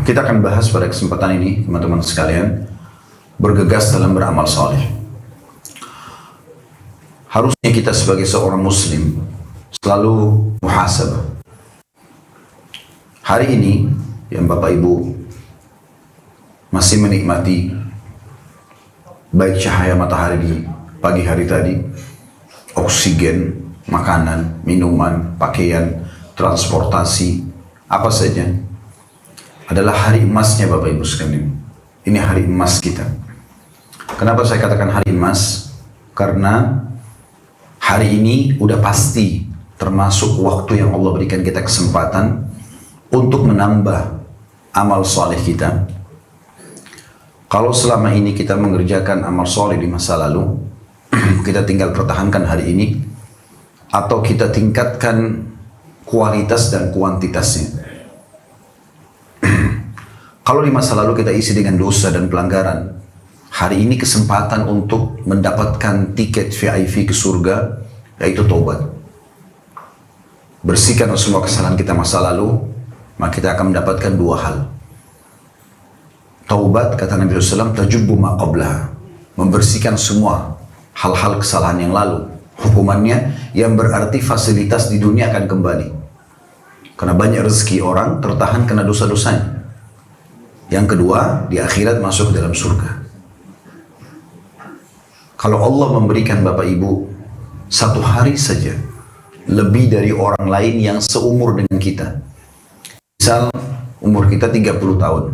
Kita akan bahas pada kesempatan ini, teman-teman sekalian, bergegas dalam beramal saleh. Harusnya kita sebagai seorang muslim selalu muhasabah. Hari ini, yang Bapak Ibu masih menikmati baik cahaya matahari di pagi hari tadi, oksigen, makanan, minuman, pakaian, transportasi, apa saja, adalah hari emasnya Bapak Ibu sekalian. Ini hari emas kita. Kenapa saya katakan hari emas? Karena hari ini udah pasti termasuk waktu yang Allah berikan kita kesempatan untuk menambah amal soleh kita. Kalau selama ini kita mengerjakan amal soleh di masa lalu, kita tinggal pertahankan hari ini, atau kita tingkatkan kualitas dan kuantitasnya. Kalau di masa lalu kita isi dengan dosa dan pelanggaran, hari ini kesempatan untuk mendapatkan tiket VIP ke surga, yaitu taubat. Bersihkan semua kesalahan kita masa lalu, maka kita akan mendapatkan dua hal. Taubat, kata Nabi SAW, tajubbu ma qablaha, membersihkan semua hal-hal kesalahan yang lalu. Hukumannya yang berarti fasilitas di dunia akan kembali. Karena banyak rezeki orang tertahan karena dosa-dosanya. Yang kedua, di akhirat masuk ke dalam surga. Kalau Allah memberikan Bapak Ibu satu hari saja lebih dari orang lain yang seumur dengan kita. Misal umur kita 30 tahun.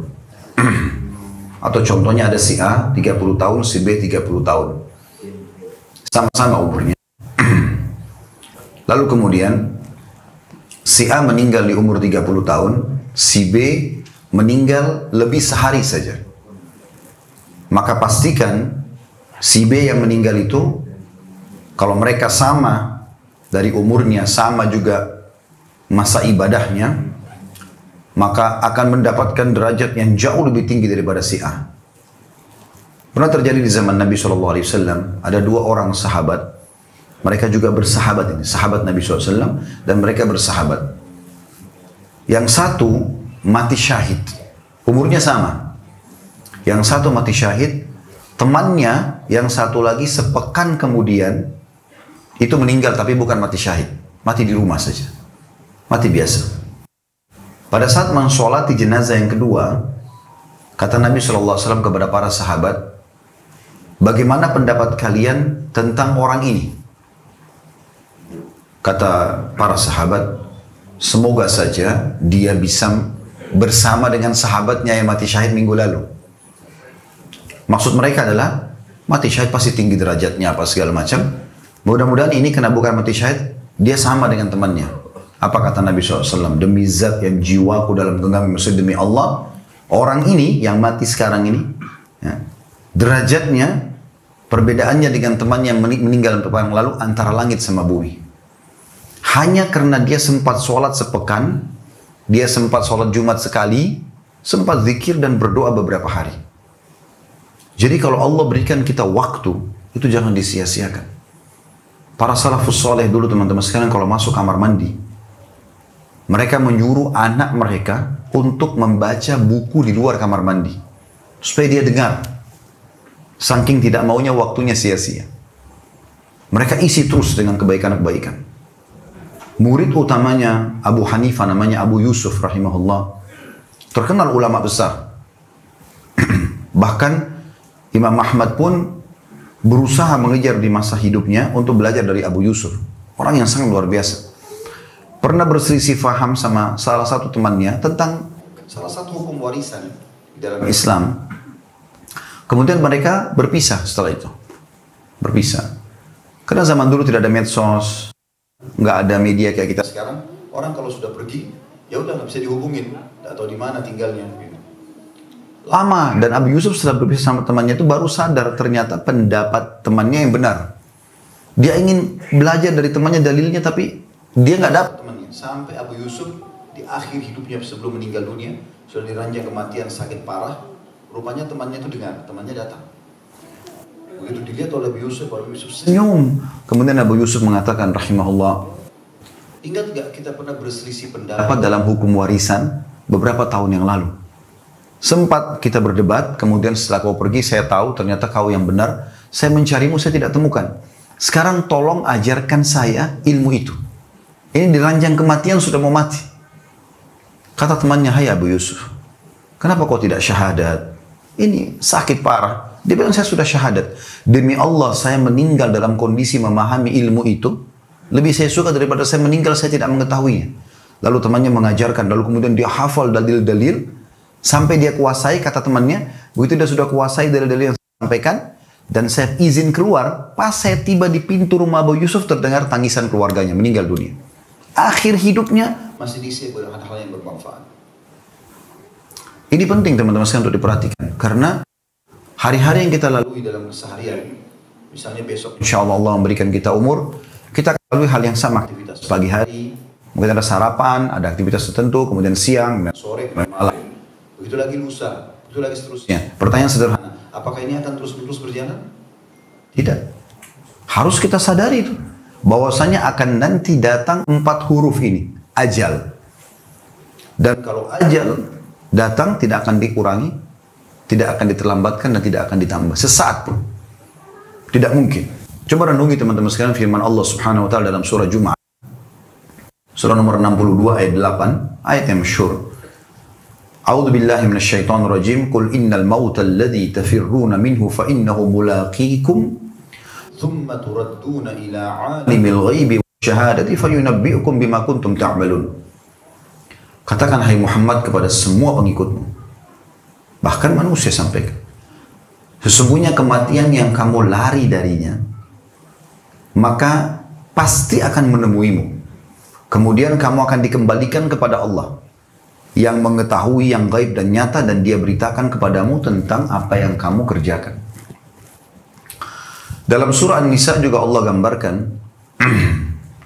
Atau contohnya ada si A 30 tahun, si B 30 tahun. Sama-sama umurnya. Lalu kemudian si A meninggal di umur 30 tahun, si B meninggal lebih sehari saja. Maka pastikan si B yang meninggal itu, kalau mereka sama dari umurnya, sama juga masa ibadahnya, maka akan mendapatkan derajat yang jauh lebih tinggi daripada si A. Pernah terjadi di zaman Nabi SAW, ada dua orang sahabat, mereka juga bersahabat ini, sahabat Nabi SAW, dan mereka bersahabat. Yang satu mati syahid, umurnya sama. Yang satu mati syahid, temannya yang satu lagi sepekan kemudian itu meninggal, tapi bukan mati syahid, mati di rumah saja, mati biasa. Pada saat mensolati jenazah yang kedua, kata Nabi SAW kepada para sahabat, bagaimana pendapat kalian tentang orang ini? Kata para sahabat, semoga saja dia bisa bersama dengan sahabatnya yang mati syahid minggu lalu. Maksud mereka adalah, mati syahid pasti tinggi derajatnya, apa segala macam. Mudah-mudahan ini kena bukan mati syahid, dia sama dengan temannya. Apa kata Nabi SAW? Demi zat yang jiwaku dalam genggaman, maksud demi Allah, orang ini yang mati sekarang ini, ya, derajatnya, perbedaannya dengan temannya yang meninggal pekan lalu antara langit sama bumi. Hanya karena dia sempat sholat sepekan, dia sempat sholat Jumat sekali, sempat zikir dan berdoa beberapa hari. Jadi kalau Allah berikan kita waktu, itu jangan disia-siakan. Para salafus soleh dulu teman-teman sekalian kalau masuk kamar mandi, mereka menyuruh anak mereka untuk membaca buku di luar kamar mandi. Supaya dia dengar. Saking tidak maunya waktunya sia-sia. Mereka isi terus dengan kebaikan-kebaikan. Murid utamanya Abu Hanifah namanya Abu Yusuf rahimahullah. Terkenal ulama besar. Bahkan Imam Ahmad pun berusaha mengejar di masa hidupnya untuk belajar dari Abu Yusuf. Orang yang sangat luar biasa. Pernah berselisih faham sama salah satu temannya tentang salah satu hukum warisan di dalam Islam. Kemudian mereka berpisah setelah itu. Berpisah. Karena zaman dulu tidak ada medsos, nggak ada media kayak kita sekarang. Orang kalau sudah pergi, ya udah nggak bisa dihubungin, nggak tahu di mana tinggalnya. Lama, dan Abu Yusuf setelah berpisah sama temannya itu baru sadar ternyata pendapat temannya yang benar. Dia ingin belajar dari temannya dalilnya, tapi dia nggak dapat temannya. Sampai Abu Yusuf di akhir hidupnya sebelum meninggal dunia, sudah diranjang kematian sakit parah. Rupanya temannya itu dengar, temannya datang. Begitu dilihat oleh Abu Yusuf senyum. Kemudian Abu Yusuf mengatakan rahimahullah, ingat gak kita pernah berselisih pendapat dalam hukum warisan beberapa tahun yang lalu? Sempat kita berdebat, kemudian setelah kau pergi, saya tahu ternyata kau yang benar. Saya mencarimu, saya tidak temukan. Sekarang tolong ajarkan saya ilmu itu. Ini di ranjang kematian sudah mau mati. Kata temannya, hai Abu Yusuf, kenapa kau tidak syahadat? Ini sakit parah. Dia bilang, saya sudah syahadat. Demi Allah, saya meninggal dalam kondisi memahami ilmu itu. Lebih saya suka daripada saya meninggal, saya tidak mengetahuinya. Lalu temannya mengajarkan, lalu kemudian dia hafal dalil-dalil. Sampai dia kuasai, kata temannya, begitu dia sudah kuasai dalil-dalil yang saya sampaikan, dan saya izin keluar, pas saya tiba di pintu rumah Abu Yusuf, terdengar tangisan keluarganya, meninggal dunia. Akhir hidupnya masih diisi dengan hal yang bermanfaat. Ini penting teman-teman sekalian untuk diperhatikan, karena hari-hari yang kita lalui dalam keseharian, misalnya besok insya Allah memberikan kita umur, kita akan lalui hal yang sama, aktivitas pagi hari, mungkin ada sarapan, ada aktivitas tertentu, kemudian siang, dan sore, kemudian malam. Begitu lagi lusa, begitu lagi seterusnya. Pertanyaan sederhana, apakah ini akan terus-menerus berjalan? Tidak. Harus kita sadari itu, bahwasanya akan nanti datang 4 huruf ini, ajal. Dan kalau ajal datang tidak akan dikurangi, tidak akan diterlambatkan dan tidak akan ditambah sesaat pun. Tidak mungkin. Coba renungi teman-teman sekalian firman Allah Subhanahu wa taala dalam surah Jumat. Surah nomor 62 ayat 8, ayat yang masyhur. A'udzu billahi minasyaitonir rajim. Qul innal mauta alladzi tafirruna minhu fa innahu mulaqikum thumma turadduna ila 'alimil ghaibi wasyahadati fayunabbi'ukum bima kuntum ta'malun. Katakan hai Muhammad kepada semua pengikutmu, bahkan manusia sampaikan, sesungguhnya kematian yang kamu lari darinya, maka pasti akan menemuimu. Kemudian kamu akan dikembalikan kepada Allah yang mengetahui yang gaib dan nyata, dan dia beritakan kepadamu tentang apa yang kamu kerjakan. Dalam surah An-Nisa juga Allah gambarkan,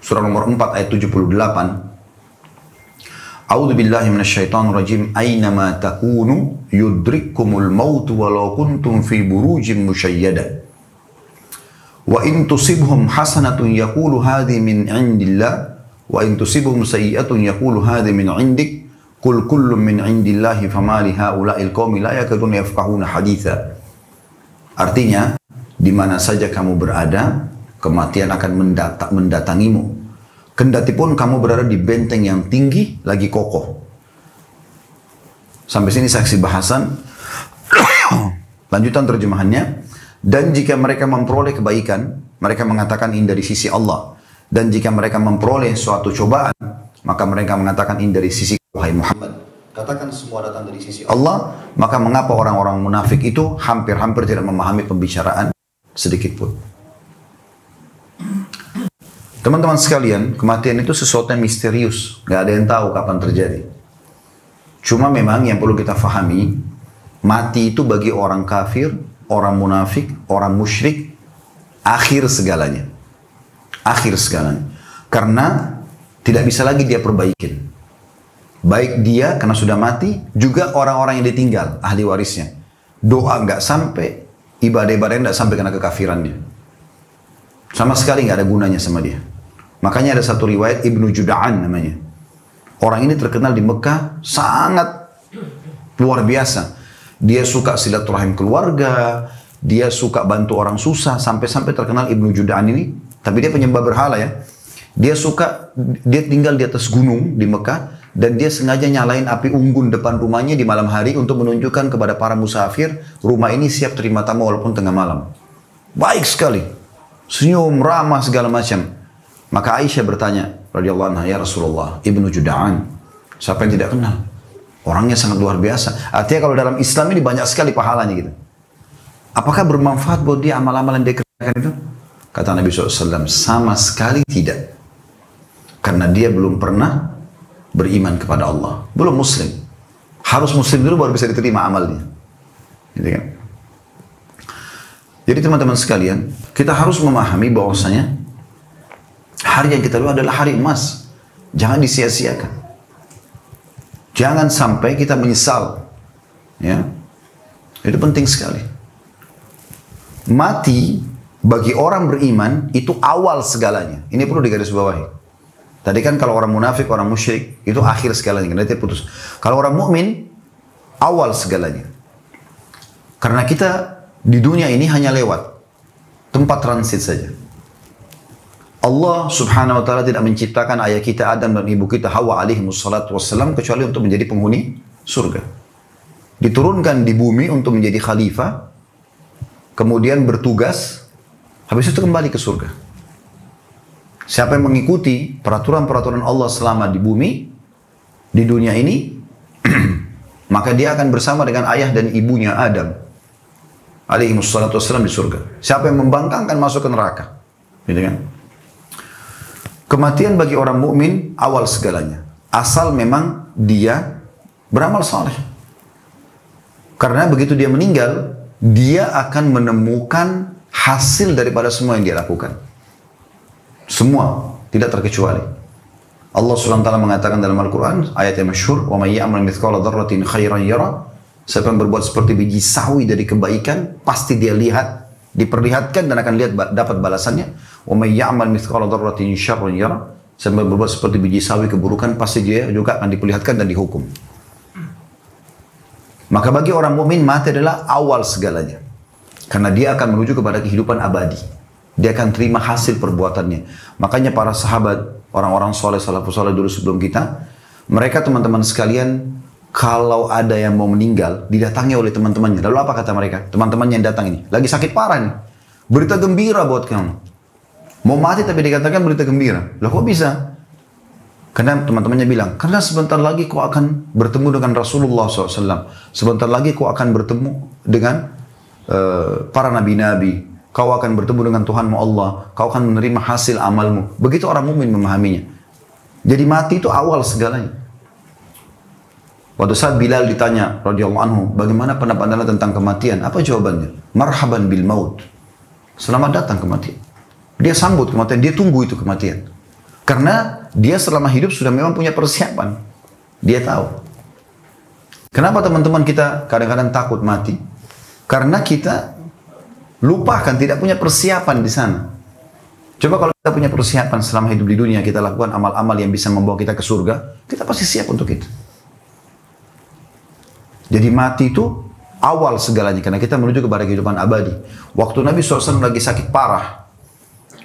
surah nomor 4 ayat 78, A'udzu billahi minasyaitonir rajim. Aynama takunu yudrikkumul maut walau kuntum fi burujin musyayyadah. Wa in tusibhum hasanatun yaqulu hadhi min 'indillah wa in tusibhum sayyi'atun yaqulu hadhi min 'indik. Qul kullun min 'indillahi fama li haula'il qaumi la yakaduna yafqahuna haditha. Artinya, di mana saja kamu berada, kematian akan mendatangimu. Kendati pun kamu berada di benteng yang tinggi, lagi kokoh. Sampai sini saksi bahasan. Lanjutan terjemahannya. Dan jika mereka memperoleh kebaikan, mereka mengatakan ini dari sisi Allah. Dan jika mereka memperoleh suatu cobaan, maka mereka mengatakan ini dari sisi wahai Muhammad. Katakan semua datang dari sisi Allah. Maka mengapa orang-orang munafik itu hampir-hampir tidak memahami pembicaraan sedikit pun. Teman-teman sekalian, kematian itu sesuatu yang misterius. Gak ada yang tahu kapan terjadi. Cuma memang yang perlu kita fahami, mati itu bagi orang kafir, orang munafik, orang musyrik, akhir segalanya. Akhir segalanya. Karena tidak bisa lagi dia perbaikin. Baik dia karena sudah mati, juga orang-orang yang ditinggal, ahli warisnya. Doa nggak sampai, ibadah-ibadahnya nggak sampai karena kekafirannya. Sama sekali nggak ada gunanya sama dia. Makanya ada satu riwayat Ibnu Juda'an namanya. Orang ini terkenal di Mekah sangat luar biasa. Dia suka silaturahim keluarga, dia suka bantu orang susah, sampai-sampai terkenal Ibnu Juda'an ini. Tapi dia penyembah berhala ya. Dia tinggal di atas gunung di Mekah, dan dia sengaja nyalain api unggun depan rumahnya di malam hari untuk menunjukkan kepada para musafir, rumah ini siap terima tamu walaupun tengah malam. Baik sekali. Senyum, ramah, segala macam. Maka Aisyah bertanya, radhiyallahu anha, ya Rasulullah, Ibnu Juda'an, siapa yang tidak kenal? Orangnya sangat luar biasa. Artinya kalau dalam Islam ini banyak sekali pahalanya gitu. Apakah bermanfaat buat dia amal-amal yang dia kerjakan itu? Kata Nabi SAW, sama sekali tidak. Karena dia belum pernah beriman kepada Allah. Belum muslim. Harus muslim dulu baru bisa diterima amalnya. Gitu kan? Jadi teman-teman sekalian, kita harus memahami bahwasanya hari yang kita lalu adalah hari emas. Jangan disia-siakan. Jangan sampai kita menyesal. Ya. Itu penting sekali. Mati bagi orang beriman itu awal segalanya. Ini perlu digarisbawahi. Tadi kan kalau orang munafik, orang musyrik itu akhir segalanya. Nanti putus. Kalau orang mukmin awal segalanya. Karena kita di dunia ini hanya lewat, tempat transit saja. Allah subhanahu wa ta'ala tidak menciptakan ayah kita Adam dan ibu kita Hawa alaihimussalatu wassalam kecuali untuk menjadi penghuni surga. Diturunkan di bumi untuk menjadi khalifah, kemudian bertugas, habis itu kembali ke surga. Siapa yang mengikuti peraturan-peraturan Allah selama di bumi, di dunia ini, maka dia akan bersama dengan ayah dan ibunya Adam alaihimussalatu wassalam di surga. Siapa yang membangkang akan masuk ke neraka. Gitu kan? Kematian bagi orang mukmin awal segalanya. Asal memang dia beramal saleh. Karena begitu dia meninggal, dia akan menemukan hasil daripada semua yang dia lakukan. Semua, tidak terkecuali. Allah SWT mengatakan dalam Al-Quran, ayat yang masyhur, وَمَنْ يَعْمَلْ مِثْقَالَ ذَرَّةٍ خَيْرًا يَرَى. Siapa yang berbuat seperti biji sawi dari kebaikan, pasti dia lihat, diperlihatkan dan akan lihat dapat balasannya. وَمَنْ يَعْمَلْ مِثْقَالَ ذَرَّةٍ شَرًّا يَرَى. Siapa yang berbuat seperti biji sawi keburukan, pasti dia juga akan diperlihatkan dan dihukum. Maka bagi orang mukmin mati adalah awal segalanya. Karena dia akan menuju kepada kehidupan abadi. Dia akan terima hasil perbuatannya. Makanya para sahabat, orang-orang soleh, salafus soleh dulu sebelum kita, mereka teman-teman sekalian, kalau ada yang mau meninggal, didatangi oleh teman-temannya. Lalu apa kata mereka? Teman-temannya yang datang ini, lagi sakit parah nih. Berita gembira buat kamu. Mau mati tapi dikatakan berita gembira. Loh kok bisa? Karena teman-temannya bilang, karena sebentar lagi kau akan bertemu dengan Rasulullah SAW. Sebentar lagi kau akan bertemu dengan para nabi-nabi. Kau akan bertemu dengan Tuhanmu Allah. Kau akan menerima hasil amalmu. Begitu orang mukmin memahaminya. Jadi mati itu awal segalanya. Waktu saat Bilal ditanya, radhiyallahu anhu, bagaimana pendapat Anda tentang kematian? Apa jawabannya? Marhaban bil maut. Selamat datang kematian. Dia sambut kematian, dia tunggu itu kematian. Karena dia selama hidup sudah memang punya persiapan. Dia tahu. Kenapa teman-teman kita kadang-kadang takut mati? Karena kita lupakan, tidak punya persiapan di sana. Coba kalau kita punya persiapan selama hidup di dunia, kita lakukan amal-amal yang bisa membawa kita ke surga, kita pasti siap untuk itu. Jadi mati itu awal segalanya, karena kita menuju kepada kehidupan abadi. Waktu Nabi SAW lagi sakit parah,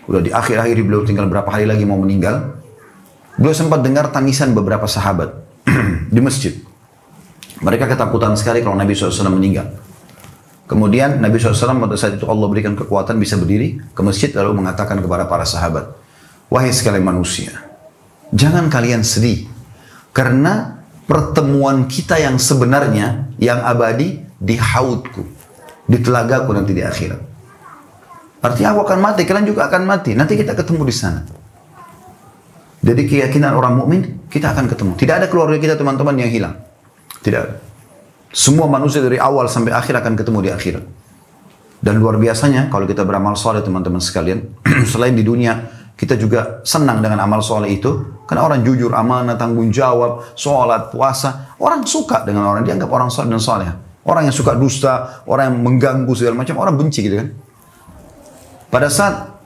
udah di akhir-akhir beliau tinggal berapa hari lagi mau meninggal, beliau sempat dengar tangisan beberapa sahabat di masjid. Mereka ketakutan sekali kalau Nabi SAW meninggal. Kemudian Nabi SAW pada saat itu Allah berikan kekuatan bisa berdiri ke masjid lalu mengatakan kepada para sahabat, wahai sekalian manusia, jangan kalian sedih karena pertemuan kita yang sebenarnya, yang abadi di haudku, di telagaku nanti di akhirat. Artinya aku akan mati, kalian juga akan mati. Nanti kita ketemu di sana. Jadi keyakinan orang mukmin kita akan ketemu. Tidak ada keluarga kita teman-teman yang hilang. Tidak ada. Semua manusia dari awal sampai akhir akan ketemu di akhirat. Dan luar biasanya kalau kita beramal soleh teman-teman sekalian, selain di dunia kita juga senang dengan amal soleh itu, karena orang jujur, amanah, tanggung jawab, sholat, puasa, orang suka dengan orang dianggap orang soleh dan soleh. Orang yang suka dusta, orang yang mengganggu segala macam, orang benci gitu kan. Pada saat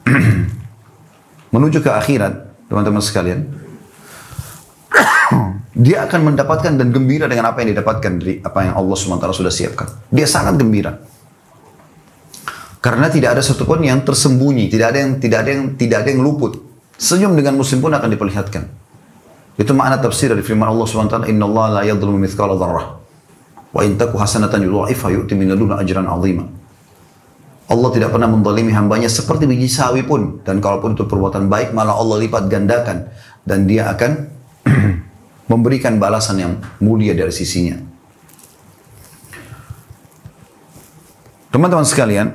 menuju ke akhirat, teman-teman sekalian, dia akan mendapatkan dan gembira dengan apa yang didapatkan dari apa yang Allah SWT sudah siapkan. Dia sangat gembira. Karena tidak ada satupun yang tersembunyi, tidak ada yang luput. Senyum dengan muslim pun akan diperlihatkan. Itu makna tafsir dari firman Allah SWT, Inna Allah la yadhlimu mithqala dzarrah. Wa in taku hasanatan yudha'ifha yu'ti min ladunhu ajran 'azima. Allah tidak pernah menzalimi hambanya seperti biji sawi pun. Dan kalaupun itu perbuatan baik, malah Allah lipat gandakan. Dan dia akan memberikan balasan yang mulia dari sisinya. Teman-teman sekalian,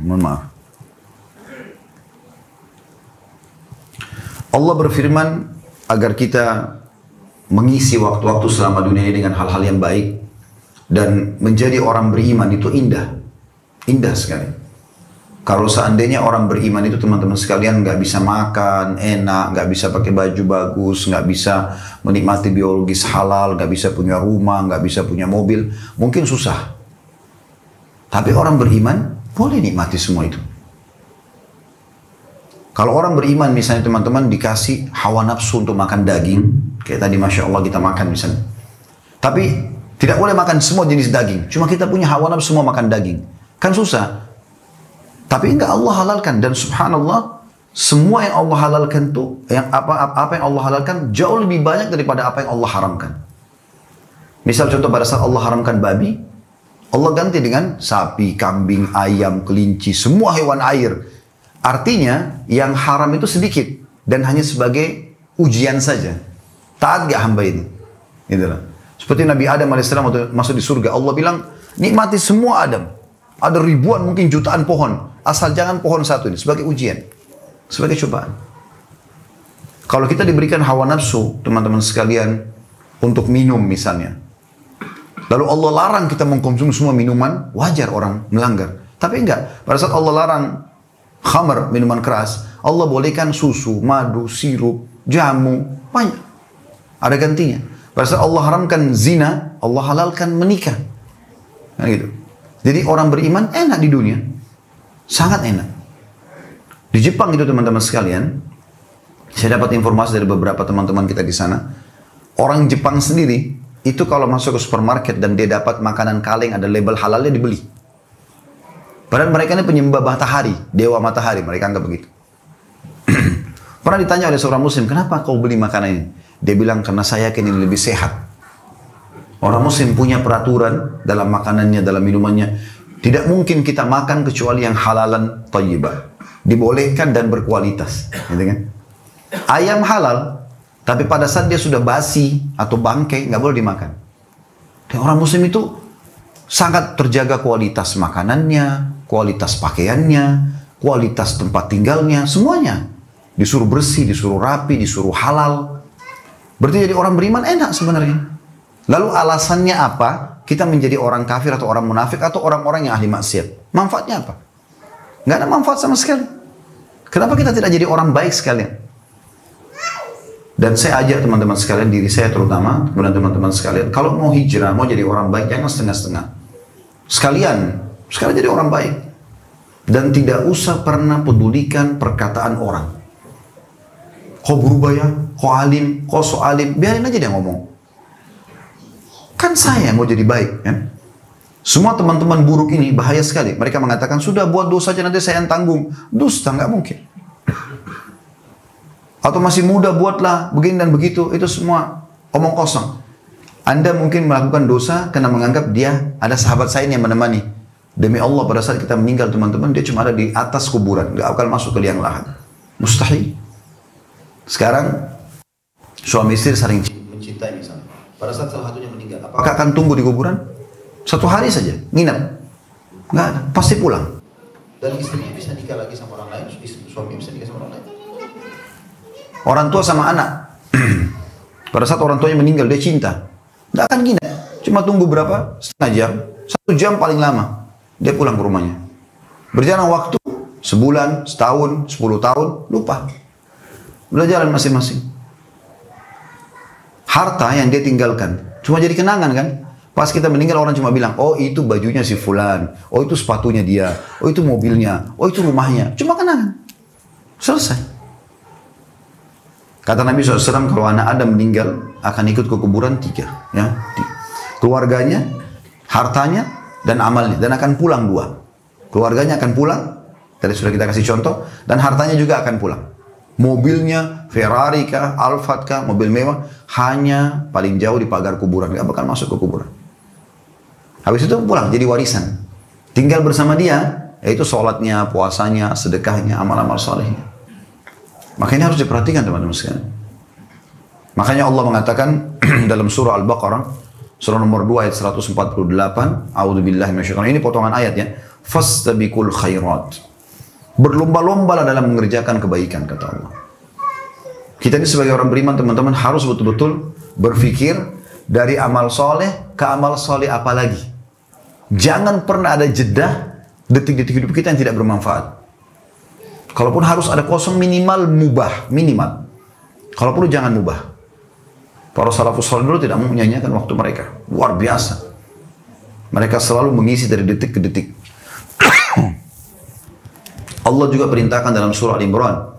mohon maaf. Allah berfirman agar kita mengisi waktu-waktu selama dunia ini dengan hal-hal yang baik dan menjadi orang beriman itu indah. Indah sekali. Kalau seandainya orang beriman itu teman-teman sekalian nggak bisa makan enak, nggak bisa pakai baju bagus, nggak bisa menikmati biologis halal, nggak bisa punya rumah, nggak bisa punya mobil, mungkin susah. Tapi orang beriman boleh nikmati semua itu. Kalau orang beriman misalnya teman-teman dikasih hawa nafsu untuk makan daging, kayak tadi Masya Allah kita makan misalnya. Tapi tidak boleh makan semua jenis daging. Cuma kita punya hawa nafsu semua makan daging. Kan susah. Tapi enggak, Allah halalkan. Dan subhanallah, semua yang Allah halalkan tuh, yang apa yang Allah halalkan jauh lebih banyak daripada apa yang Allah haramkan. Misal contoh pada saat Allah haramkan babi, Allah ganti dengan sapi, kambing, ayam, kelinci, semua hewan air. Artinya yang haram itu sedikit dan hanya sebagai ujian saja. Taat gak hamba ini? Itulah. Seperti Nabi Adam AS waktu masuk di surga, Allah bilang, nikmati semua Adam. Ada ribuan, mungkin jutaan pohon. Asal jangan pohon satu ini, sebagai ujian. Sebagai cobaan. Kalau kita diberikan hawa nafsu, teman-teman sekalian, untuk minum misalnya. Lalu Allah larang kita mengkonsumsi semua minuman, wajar orang melanggar. Tapi enggak, pada saat Allah larang khamar, minuman keras, Allah bolehkan susu, madu, sirup, jamu, banyak. Ada gantinya. Pada saat Allah haramkan zina, Allah halalkan menikah. Nah, gitu. Jadi orang beriman enak di dunia. Sangat enak. Di Jepang itu teman-teman sekalian, saya dapat informasi dari beberapa teman-teman kita di sana. Orang Jepang sendiri, itu kalau masuk ke supermarket dan dia dapat makanan kaleng ada label halalnya, dibeli. Padahal mereka ini penyembah matahari, dewa matahari, mereka anggap begitu. Pernah ditanya oleh seorang muslim, kenapa kau beli makanan ini? Dia bilang, karena saya yakin ini lebih sehat. Orang muslim punya peraturan dalam makanannya, dalam minumannya. Tidak mungkin kita makan kecuali yang halalan thayyibah. Dibolehkan dan berkualitas. Gitu kan? Ayam halal, tapi pada saat dia sudah basi atau bangkai, nggak boleh dimakan. Dan orang muslim itu sangat terjaga kualitas makanannya, kualitas pakaiannya, kualitas tempat tinggalnya, semuanya. Disuruh bersih, disuruh rapi, disuruh halal. Berarti jadi orang beriman enak sebenarnya. Lalu alasannya apa? Kita menjadi orang kafir atau orang munafik atau orang-orang yang ahli maksiat. Manfaatnya apa? Nggak ada manfaat sama sekali. Kenapa kita tidak jadi orang baik sekalian? Dan saya ajak teman-teman sekalian, diri saya terutama, kemudian teman-teman sekalian, kalau mau hijrah, mau jadi orang baik, jangan setengah-setengah. Sekalian jadi orang baik. Dan tidak usah pernah pedulikan perkataan orang. Kau berubah ya, kau alim, kau so alim, biarin aja dia ngomong. Kan saya mau jadi baik, kan? Semua teman-teman buruk ini bahaya sekali. Mereka mengatakan, sudah buat dosa aja nanti saya yang tanggung. Dusta, nggak mungkin. Atau masih muda buatlah begini dan begitu, itu semua omong kosong. Anda mungkin melakukan dosa karena menganggap dia ada sahabat saya yang menemani. Demi Allah pada saat kita meninggal teman-teman, dia cuma ada di atas kuburan, nggak akan masuk ke liang lahat. Mustahil. Sekarang suami istri saling mencintai misalnya. Pada saat salah satunya meninggal, apakah akan tunggu di kuburan? 1 hari saja, nginap. Nggak ada, pasti pulang. Dan istrinya bisa nikah lagi sama orang lain, suami bisa nikah sama orang lain. Orang tua sama anak. Pada saat orang tuanya meninggal, dia cinta. Nggak akan nginap. Cuma tunggu berapa? Setengah jam. 1 jam paling lama. Dia pulang ke rumahnya. Berjalan waktu, sebulan, setahun, 10 tahun, lupa. Udah jalan masing-masing. Harta yang dia tinggalkan, cuma jadi kenangan kan? Pas kita meninggal orang cuma bilang, oh itu bajunya si fulan, oh itu sepatunya dia, oh itu mobilnya, oh itu rumahnya. Cuma kenangan. Selesai. Kata Nabi SAW, kalau anak Adam meninggal, akan ikut ke kuburan 3. Ya. Keluarganya, hartanya, dan amalnya. Dan akan pulang 2. Keluarganya akan pulang, tadi sudah kita kasih contoh, dan hartanya juga akan pulang. Mobilnya, Ferrari kah, Alphard kah, mobil mewah, hanya paling jauh di pagar kuburan. Gak bakal masuk ke kuburan. Habis itu pulang, jadi warisan. Tinggal bersama dia, yaitu sholatnya, puasanya, sedekahnya, amal-amal salehnya. Makanya harus diperhatikan teman-teman sekalian. Makanya Allah mengatakan dalam surah Al-Baqarah, surah nomor 2 ayat 148, A'udzubillahi minasyaitonir rajim. Ini potongan ayatnya. Fastabiqul khairat. Berlomba-lombalah dalam mengerjakan kebaikan, kata Allah. Kita ini sebagai orang beriman teman-teman harus betul-betul berpikir dari amal soleh ke amal soleh apa lagi. Jangan pernah ada jeda detik-detik hidup kita yang tidak bermanfaat. Kalaupun harus ada kosong minimal mubah, minimal. Kalau perlu jangan mubah. Para salafus saleh dulu tidak mau menyanyiakan waktu mereka. Luar biasa. Mereka selalu mengisi dari detik ke detik. Allah juga perintahkan dalam surah Al-Imran.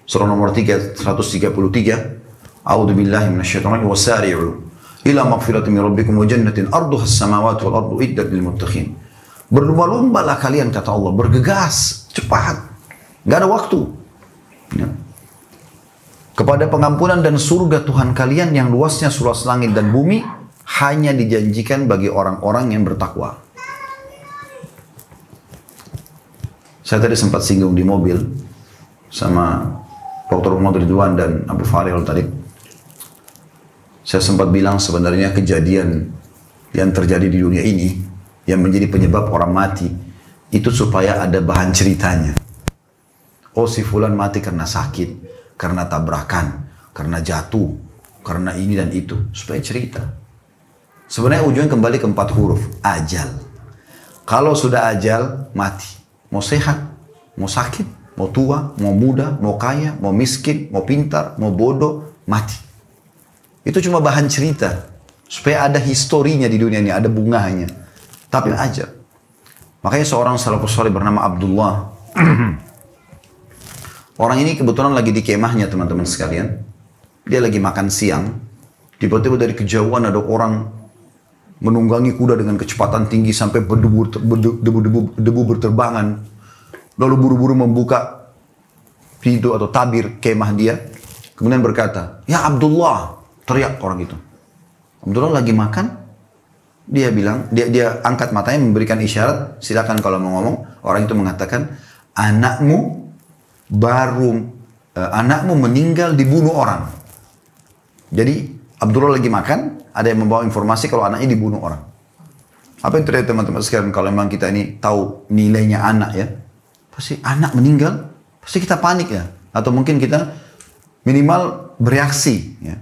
Surah nomor 3, 133. A'udzubillahi minasyaitonir rajim. Wasari'u ila maghfiratin min rabbikum wa jannatin arduha as-samawati wal ardu iddat lil muttaqin. Berlomba-lombalah kalian, kata Allah, bergegas, cepat, gak ada waktu. Ya. Kepada pengampunan dan surga Tuhan kalian yang luasnya seluas langit dan bumi, hanya dijanjikan bagi orang-orang yang bertakwa. Saya tadi sempat singgung di mobil sama Dr. Muhammad Ridwan dan Abu Faril tadi. Saya sempat bilang sebenarnya kejadian yang terjadi di dunia ini yang menjadi penyebab orang mati itu supaya ada bahan ceritanya. Oh, si fulan mati karena sakit, karena tabrakan, karena jatuh, karena ini dan itu, supaya cerita. Sebenarnya ujungnya kembali ke 4 huruf, ajal. Kalau sudah ajal, mati. Mau sehat, mau sakit, mau tua, mau muda, mau kaya, mau miskin, mau pintar, mau bodoh, mati. Itu cuma bahan cerita. Supaya ada historinya di dunia ini, ada bunganya. Tapi aja. Makanya seorang salafus saleh bernama Abdullah. Orang ini kebetulan lagi di kemahnya, teman-teman sekalian. Dia lagi makan siang. Tiba-tiba dari kejauhan ada orang menunggangi kuda dengan kecepatan tinggi sampai debu berterbangan. Lalu buru-buru membuka pintu atau tabir kemah dia. Kemudian berkata, "Ya Abdullah," teriak orang itu. Abdullah lagi makan. Dia bilang, dia angkat matanya memberikan isyarat, silakan kalau mau ngomong. Orang itu mengatakan, anakmu meninggal dibunuh orang. Jadi Abdullah lagi makan, ada yang membawa informasi kalau anaknya dibunuh orang. Apa yang terjadi teman-teman sekalian kalau memang kita ini tahu nilainya anak ya? Pasti anak meninggal, pasti kita panik ya. Atau mungkin kita minimal bereaksi ya.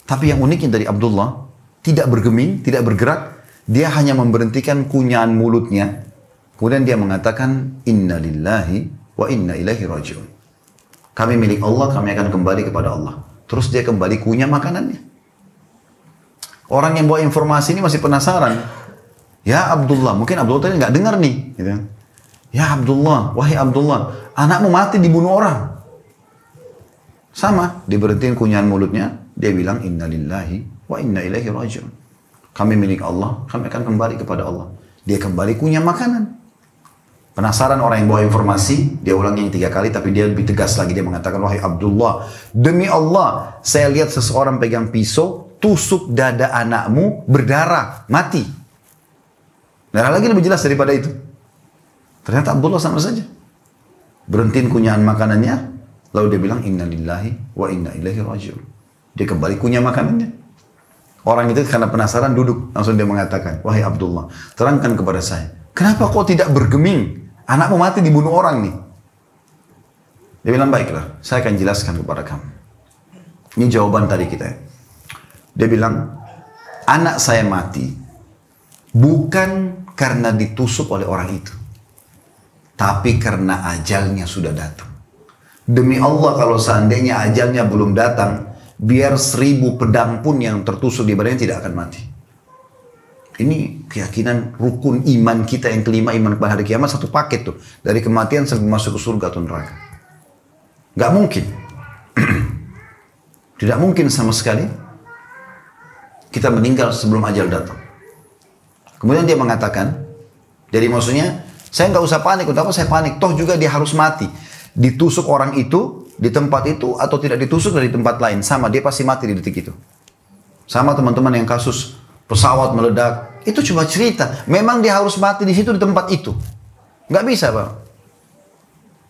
Tapi yang uniknya dari Abdullah, tidak bergeming, tidak bergerak, dia hanya memberhentikan kunyahan mulutnya. Kemudian dia mengatakan, Inna lillahi wa inna ilaihi raji'un. Kami milik Allah, kami akan kembali kepada Allah. Terus dia kembali kunyah makanannya. Orang yang bawa informasi ini masih penasaran. Ya Abdullah, mungkin Abdullah tadi nggak dengar nih. Gitu. Ya Abdullah, wahai Abdullah, anakmu mati dibunuh orang. Sama, diberhentiin kunyahan mulutnya. Dia bilang, Inna lillahi wa inna ilaihi raji'un. Kami milik Allah, kami akan kembali kepada Allah. Dia kembali kunyah makanan. Penasaran orang yang bawa informasi, dia ulangi yang 3 kali, tapi dia lebih tegas lagi. Dia mengatakan, wahai Abdullah, demi Allah, saya lihat seseorang pegang pisau, tusuk dada anakmu, berdarah, mati. Darah lagi lebih jelas daripada itu. Ternyata Abdullah sama saja. Berhentiin kunyahan makanannya, lalu dia bilang, Inna lillahi wa inna ilaihi raji'un. Dia kembali kunyah makanannya. Orang itu karena penasaran duduk, langsung dia mengatakan, wahai Abdullah, terangkan kepada saya, kenapa kau tidak bergeming? Anakmu mati dibunuh orang nih. Dia bilang, baiklah, saya akan jelaskan kepada kamu. Ini jawaban tadi kita. Dia bilang, anak saya mati bukan karena ditusuk oleh orang itu, tapi karena ajalnya sudah datang. Demi Allah, kalau seandainya ajalnya belum datang, biar 1000 pedang pun yang tertusuk di badannya tidak akan mati. Ini keyakinan rukun iman kita yang kelima, iman kepada hari kiamat, satu paket tuh. Dari kematian sampai masuk ke surga atau neraka. Gak mungkin. Tidak mungkin sama sekali kita meninggal sebelum ajal datang. Kemudian dia mengatakan, jadi maksudnya, saya nggak usah panik. Untuk apa saya panik? Toh juga dia harus mati. Ditusuk orang itu, di tempat itu, atau tidak ditusuk dari tempat lain. Sama, dia pasti mati di detik itu. Sama teman-teman yang kasus pesawat meledak. Itu cuma cerita. Memang dia harus mati di situ, di tempat itu. Nggak bisa, Pak.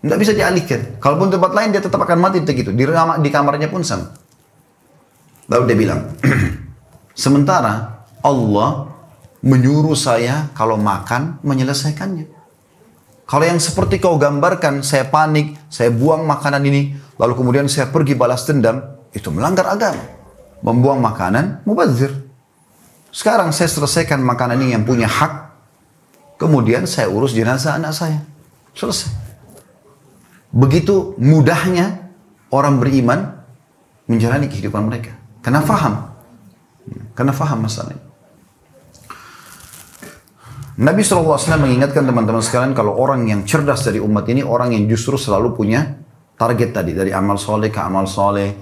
Nggak bisa dialihkan. Kalaupun tempat lain, dia tetap akan mati di detik itu. Di kamarnya pun sama. Lalu dia bilang, sementara Allah menyuruh saya kalau makan, menyelesaikannya. Kalau yang seperti kau gambarkan, saya panik, saya buang makanan ini, lalu kemudian saya pergi balas dendam, itu melanggar agama. Membuang makanan, mubazir. Sekarang saya selesaikan makanan ini yang punya hak, kemudian saya urus jenazah anak saya. Selesai. Begitu mudahnya orang beriman menjalani kehidupan mereka. Karena faham. Karena faham masalahnya. Nabi SAW mengingatkan teman-teman sekalian kalau orang yang cerdas dari umat ini, orang yang justru selalu punya target tadi, dari amal soleh ke amal soleh.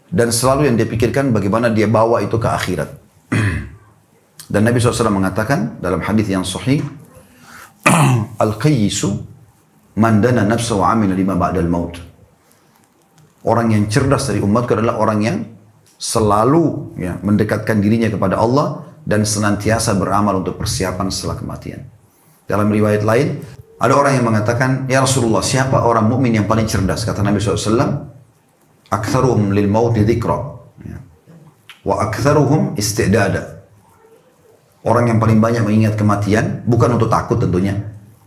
Dan selalu yang dia pikirkan bagaimana dia bawa itu ke akhirat. Dan Nabi SAW mengatakan dalam hadis yang sahih, Al-qayyisu man dana nafsahu wa amila lima ba'dal maut. Orang yang cerdas dari umatku adalah orang yang selalu mendekatkan dirinya kepada Allah dan senantiasa beramal untuk persiapan setelah kematian. Dalam riwayat lain, ada orang yang mengatakan, ya Rasulullah, siapa orang mukmin yang paling cerdas? Kata Nabi SAW, aktsaruhum lil mauti dzikra wa aktsaruhum istidada. Orang yang paling banyak mengingat kematian, bukan untuk takut tentunya,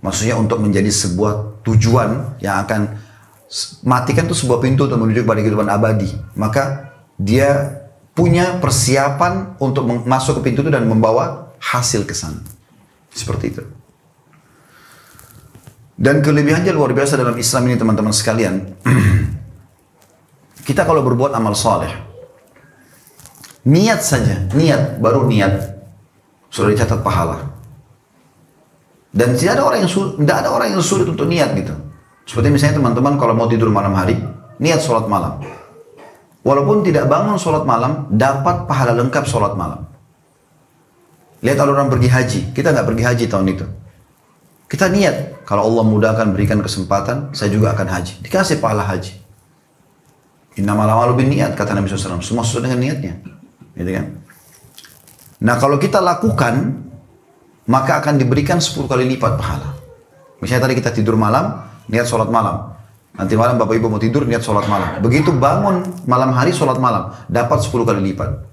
maksudnya untuk menjadi sebuah tujuan yang akan mati, kan itu sebuah pintu untuk menuju kepada kehidupan abadi. Maka dia punya persiapan untuk masuk ke pintu itu dan membawa hasil ke sana. Seperti itu. Dan kelebihannya luar biasa dalam Islam ini teman-teman sekalian. Kita kalau berbuat amal soleh, niat saja, niat, baru niat, sudah dicatat pahala. Dan tidak ada orang yang sulit untuk niat gitu. Seperti misalnya teman-teman kalau mau tidur malam hari, niat sholat malam. Walaupun tidak bangun sholat malam, dapat pahala lengkap sholat malam. Lihat kalau orang pergi haji, kita nggak pergi haji tahun itu. Kita niat, kalau Allah mudahkan berikan kesempatan, saya juga akan haji. Dikasih pahala haji. Innamal a'malu binniyat, kata Nabi SAW. Semua sesuai dengan niatnya. Gitu kan? Nah kalau kita lakukan, maka akan diberikan 10 kali lipat pahala. Misalnya tadi kita tidur malam, niat sholat malam. Nanti malam Bapak Ibu mau tidur, niat sholat malam. Begitu bangun malam hari sholat malam, dapat 10 kali lipat.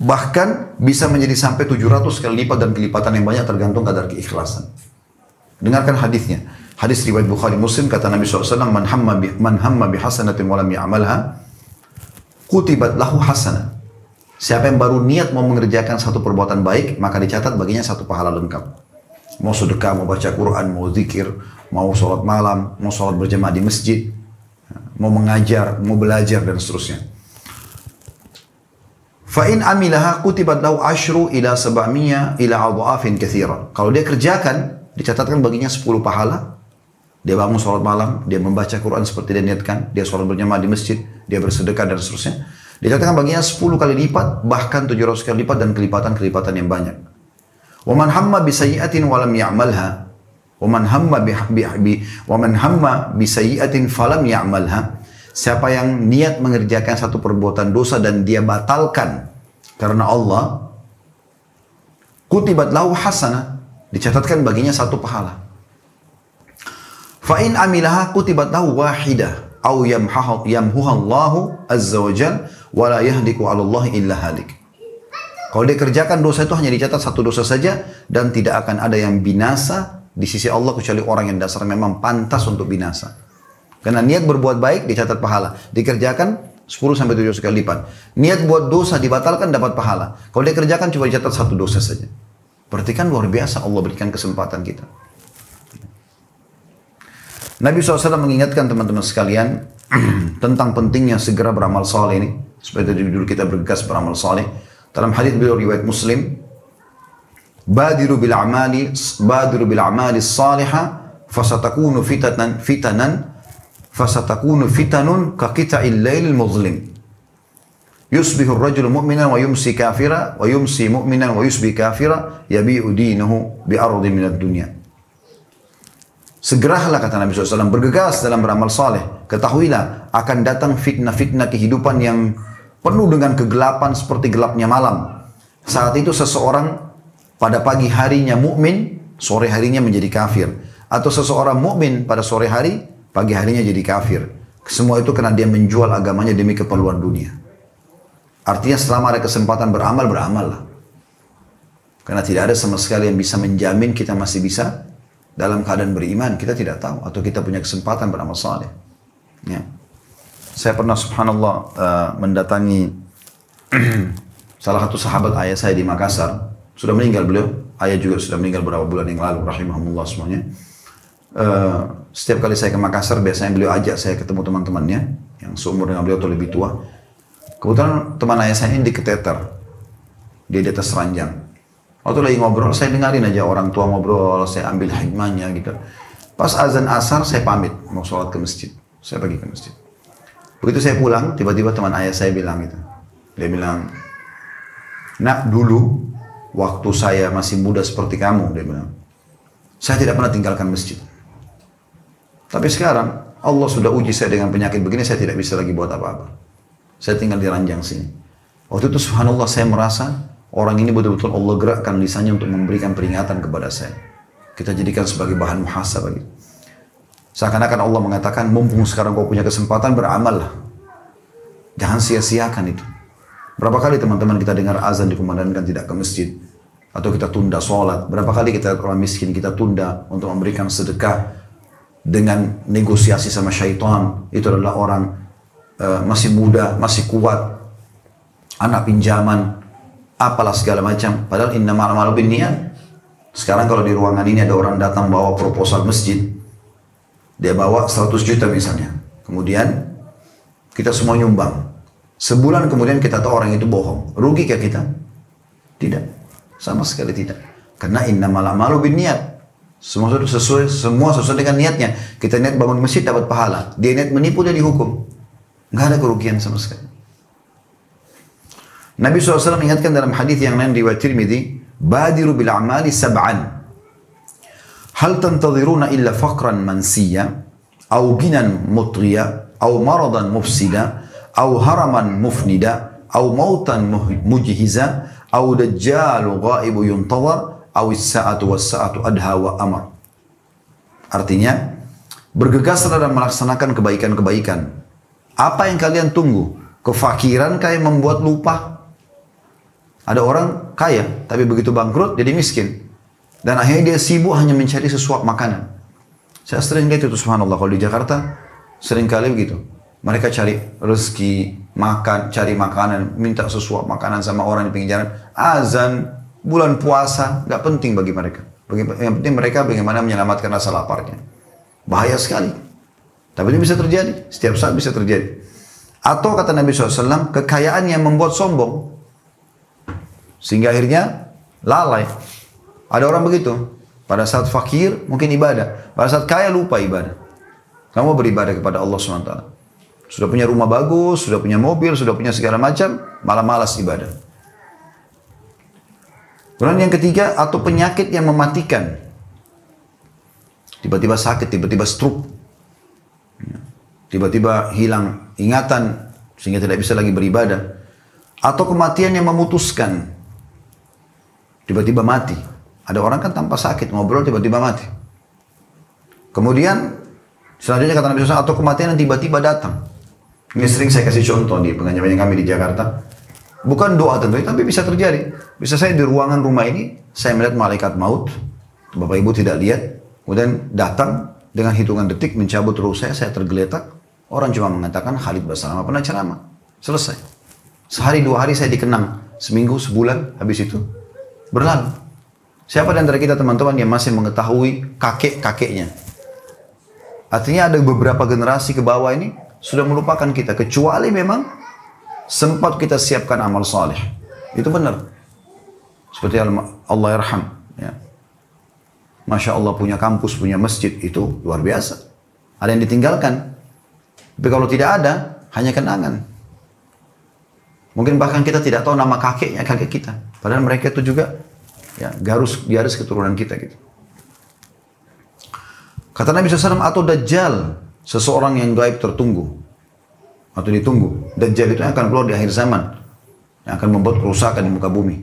Bahkan bisa menjadi sampai 700 kali lipat dan kelipatan yang banyak tergantung kadar keikhlasan. Dengarkan hadisnya. Hadis riwayat Bukhari Muslim, kata Nabi SAW, man hamma bihasanatin walam ya'malha, kutibat lahu hasanah. Siapa yang baru niat mau mengerjakan satu perbuatan baik, maka dicatat baginya satu pahala lengkap. Mau sedekah, mau baca Quran, mau zikir, mau sholat malam, mau sholat berjamaah di masjid, mau mengajar, mau belajar, dan seterusnya. Fa'in amilaha kutibat lahu ashru ila sab'amiyya ila adha'afin katsira. Kalau dia kerjakan, dicatatkan baginya 10 pahala. Dia bangun sholat malam, dia membaca Quran seperti dia niatkan, dia sholat berjamaah di masjid, dia bersedekah dan seterusnya. Dicatatkan baginya 10 kali lipat, bahkan 700 kali lipat dan kelipatan-kelipatan yang banyak. Wa man hamma bi sayyi'atin wa lam ya'malha, wa man hamma bi sayyi'atin falam ya'malha. Siapa yang niat mengerjakan satu perbuatan dosa dan dia batalkan karena Allah, kutibat lahu hasanah, dicatatkan baginya satu pahala. Fa in amilaha kutibat lahu wahidah au yamhuha Allahu azza wa jalla wa la yahdiku 'ala Allah illa halik. Kalau dia kerjakan dosa itu hanya dicatat satu dosa saja dan tidak akan ada yang binasa di sisi Allah kecuali orang yang dasarnya memang pantas untuk binasa. Karena niat berbuat baik dicatat pahala, dikerjakan 10-700 kali lipat. Niat buat dosa dibatalkan dapat pahala. Kalau dia kerjakan cuma dicatat satu dosa saja. Berarti kan luar biasa Allah berikan kesempatan kita. Nabi SAW mengingatkan teman-teman sekalian tentang pentingnya segera beramal saleh ini. Supaya dari dulu kita bergegas beramal saleh. Dalam hadis beliau riwayat Muslim, badiru bil a'mali salihah fasatakunu fitanun ka qita'il lailil muzlim. Yusbihu ar-rajulu mu'minan wa yumsi kafira wa yumsi mu'minan wa yusbi kafira yabi'u dinahu bi ardin minad dunya. Segeralah, kata Nabi SAW, bergegas dalam beramal saleh. Ketahuilah akan datang fitnah-fitnah kehidupan yang penuh dengan kegelapan seperti gelapnya malam. Saat itu seseorang pada pagi harinya mukmin, sore harinya menjadi kafir. Atau seseorang mukmin pada sore hari, pagi harinya jadi kafir. Semua itu karena dia menjual agamanya demi keperluan dunia. Artinya selama ada kesempatan beramal, beramallah. Karena tidak ada sama sekali yang bisa menjamin kita masih bisa dalam keadaan beriman. Kita tidak tahu. Atau kita punya kesempatan beramal saleh. Ya. Saya pernah subhanallah mendatangi salah satu sahabat ayah saya di Makassar. Sudah meninggal beliau. Ayah juga sudah meninggal beberapa bulan yang lalu. Rahimahumullah semuanya. Setiap kali saya ke Makassar, biasanya beliau ajak saya ketemu teman-temannya yang seumur dengan beliau atau lebih tua. Kebetulan teman ayah saya ini diketeter. Dia di atas ranjang. Waktu lagi ngobrol, saya dengarin aja orang tua ngobrol, saya ambil hikmahnya gitu. Pas azan asar, saya pamit mau sholat ke masjid. Saya pergi ke masjid. Begitu saya pulang, tiba-tiba teman ayah saya bilang gitu. Dia bilang, Nak, dulu waktu saya masih muda seperti kamu, dia bilang, saya tidak pernah tinggalkan masjid. Tapi sekarang Allah sudah uji saya dengan penyakit begini, saya tidak bisa lagi buat apa-apa. Saya tinggal di ranjang sini. Waktu itu subhanallah saya merasa orang ini betul-betul Allah gerakkan lisannya untuk memberikan peringatan kepada saya. Kita jadikan sebagai bahan muhasabah gitu. Seakan-akan Allah mengatakan, mumpung sekarang kau punya kesempatan, beramallah. Jangan sia-siakan itu. Berapa kali teman-teman kita dengar azan dikumandangkan tidak ke masjid, atau kita tunda sholat. Berapa kali kita orang miskin kita tunda untuk memberikan sedekah dengan negosiasi sama syaitan. Itu adalah orang masih muda, masih kuat, anak pinjaman, apalah segala macam. Padahal innamal a'malu binniyat. Sekarang kalau di ruangan ini ada orang datang bawa proposal masjid, dia bawa 100 juta misalnya, kemudian kita semua nyumbang. Sebulan kemudian kita tahu orang itu bohong. Rugi kah kita? Tidak. Sama sekali tidak. Karena innamal a'malu binniyat. Semua sesuai dengan niatnya. Kita niat bangun masjid dapat pahala. Dia niat menipu, dia dihukum. Nggak ada kerugian sama sekali. Nabi SAW ingatkan dalam hadis yang lain riwayat Tirmidzi, badiru bil a'mali sab'an. Hal tantadhiruna illa faqran mansiya, au ginan mutghiya, au maradan mufsida, au haraman mufnida, au mautan mujhiza, au dajjalu ghaibu yuntadhar, au as-sa'atu was-sa'atu adha wa amar. Artinya, bergegaslah dalam melaksanakan kebaikan-kebaikan. Apa yang kalian tunggu? Kefakiran kayak membuat lupa. Ada orang kaya, tapi begitu bangkrut jadi miskin. Dan akhirnya dia sibuk hanya mencari sesuap makanan. Saya sering lihat itu subhanallah, kalau di Jakarta sering kali begitu. Mereka cari rezeki, makan, cari makanan, minta sesuap makanan sama orang di pinggir jalan. Azan, bulan puasa, nggak penting bagi mereka. Yang penting mereka bagaimana menyelamatkan rasa laparnya. Bahaya sekali. Tapi ini bisa terjadi, setiap saat bisa terjadi. Atau kata Nabi SAW, kekayaan yang membuat sombong. Sehingga akhirnya lalai. Ada orang begitu. Pada saat fakir mungkin ibadah. Pada saat kaya lupa ibadah. Kamu beribadah kepada Allah SWT. Sudah punya rumah bagus, sudah punya mobil, sudah punya segala macam, malah malas ibadah. Kemudian yang ketiga, atau penyakit yang mematikan. Tiba-tiba sakit, tiba-tiba stroke. Tiba-tiba hilang ingatan, sehingga tidak bisa lagi beribadah. Atau kematian yang memutuskan. Tiba-tiba mati. Ada orang kan tanpa sakit, ngobrol tiba-tiba mati. Kemudian, selanjutnya kata Nabi SAW, atau kematian yang tiba-tiba datang. Ini sering saya kasih contoh di pengajian kami di Jakarta. Bukan doa tentunya, tapi bisa terjadi. Bisa saya di ruangan rumah ini, saya melihat malaikat maut. Bapak Ibu tidak lihat. Kemudian datang dengan hitungan detik, mencabut ruh saya tergeletak. Orang cuma mengatakan, Khalid Basalamah pernah ceramah. Selesai. Sehari dua hari saya dikenang. Seminggu, sebulan, habis itu berlalu. Siapa di antara kita teman-teman yang masih mengetahui kakek-kakeknya? Artinya ada beberapa generasi ke bawah ini sudah melupakan kita. Kecuali memang sempat kita siapkan amal saleh. Itu benar. Seperti Allah yarham. Ya. Masya Allah punya kampus, punya masjid. Itu luar biasa. Ada yang ditinggalkan. Tapi kalau tidak ada, hanya kenangan. Mungkin bahkan kita tidak tahu nama kakeknya, kakek kita. Padahal mereka itu juga ya, garis keturunan kita gitu. Kata Nabi SAW, atau Dajjal, seseorang yang gaib tertunggu atau ditunggu. Dajjal itu akan keluar di akhir zaman, yang akan membuat kerusakan di muka bumi.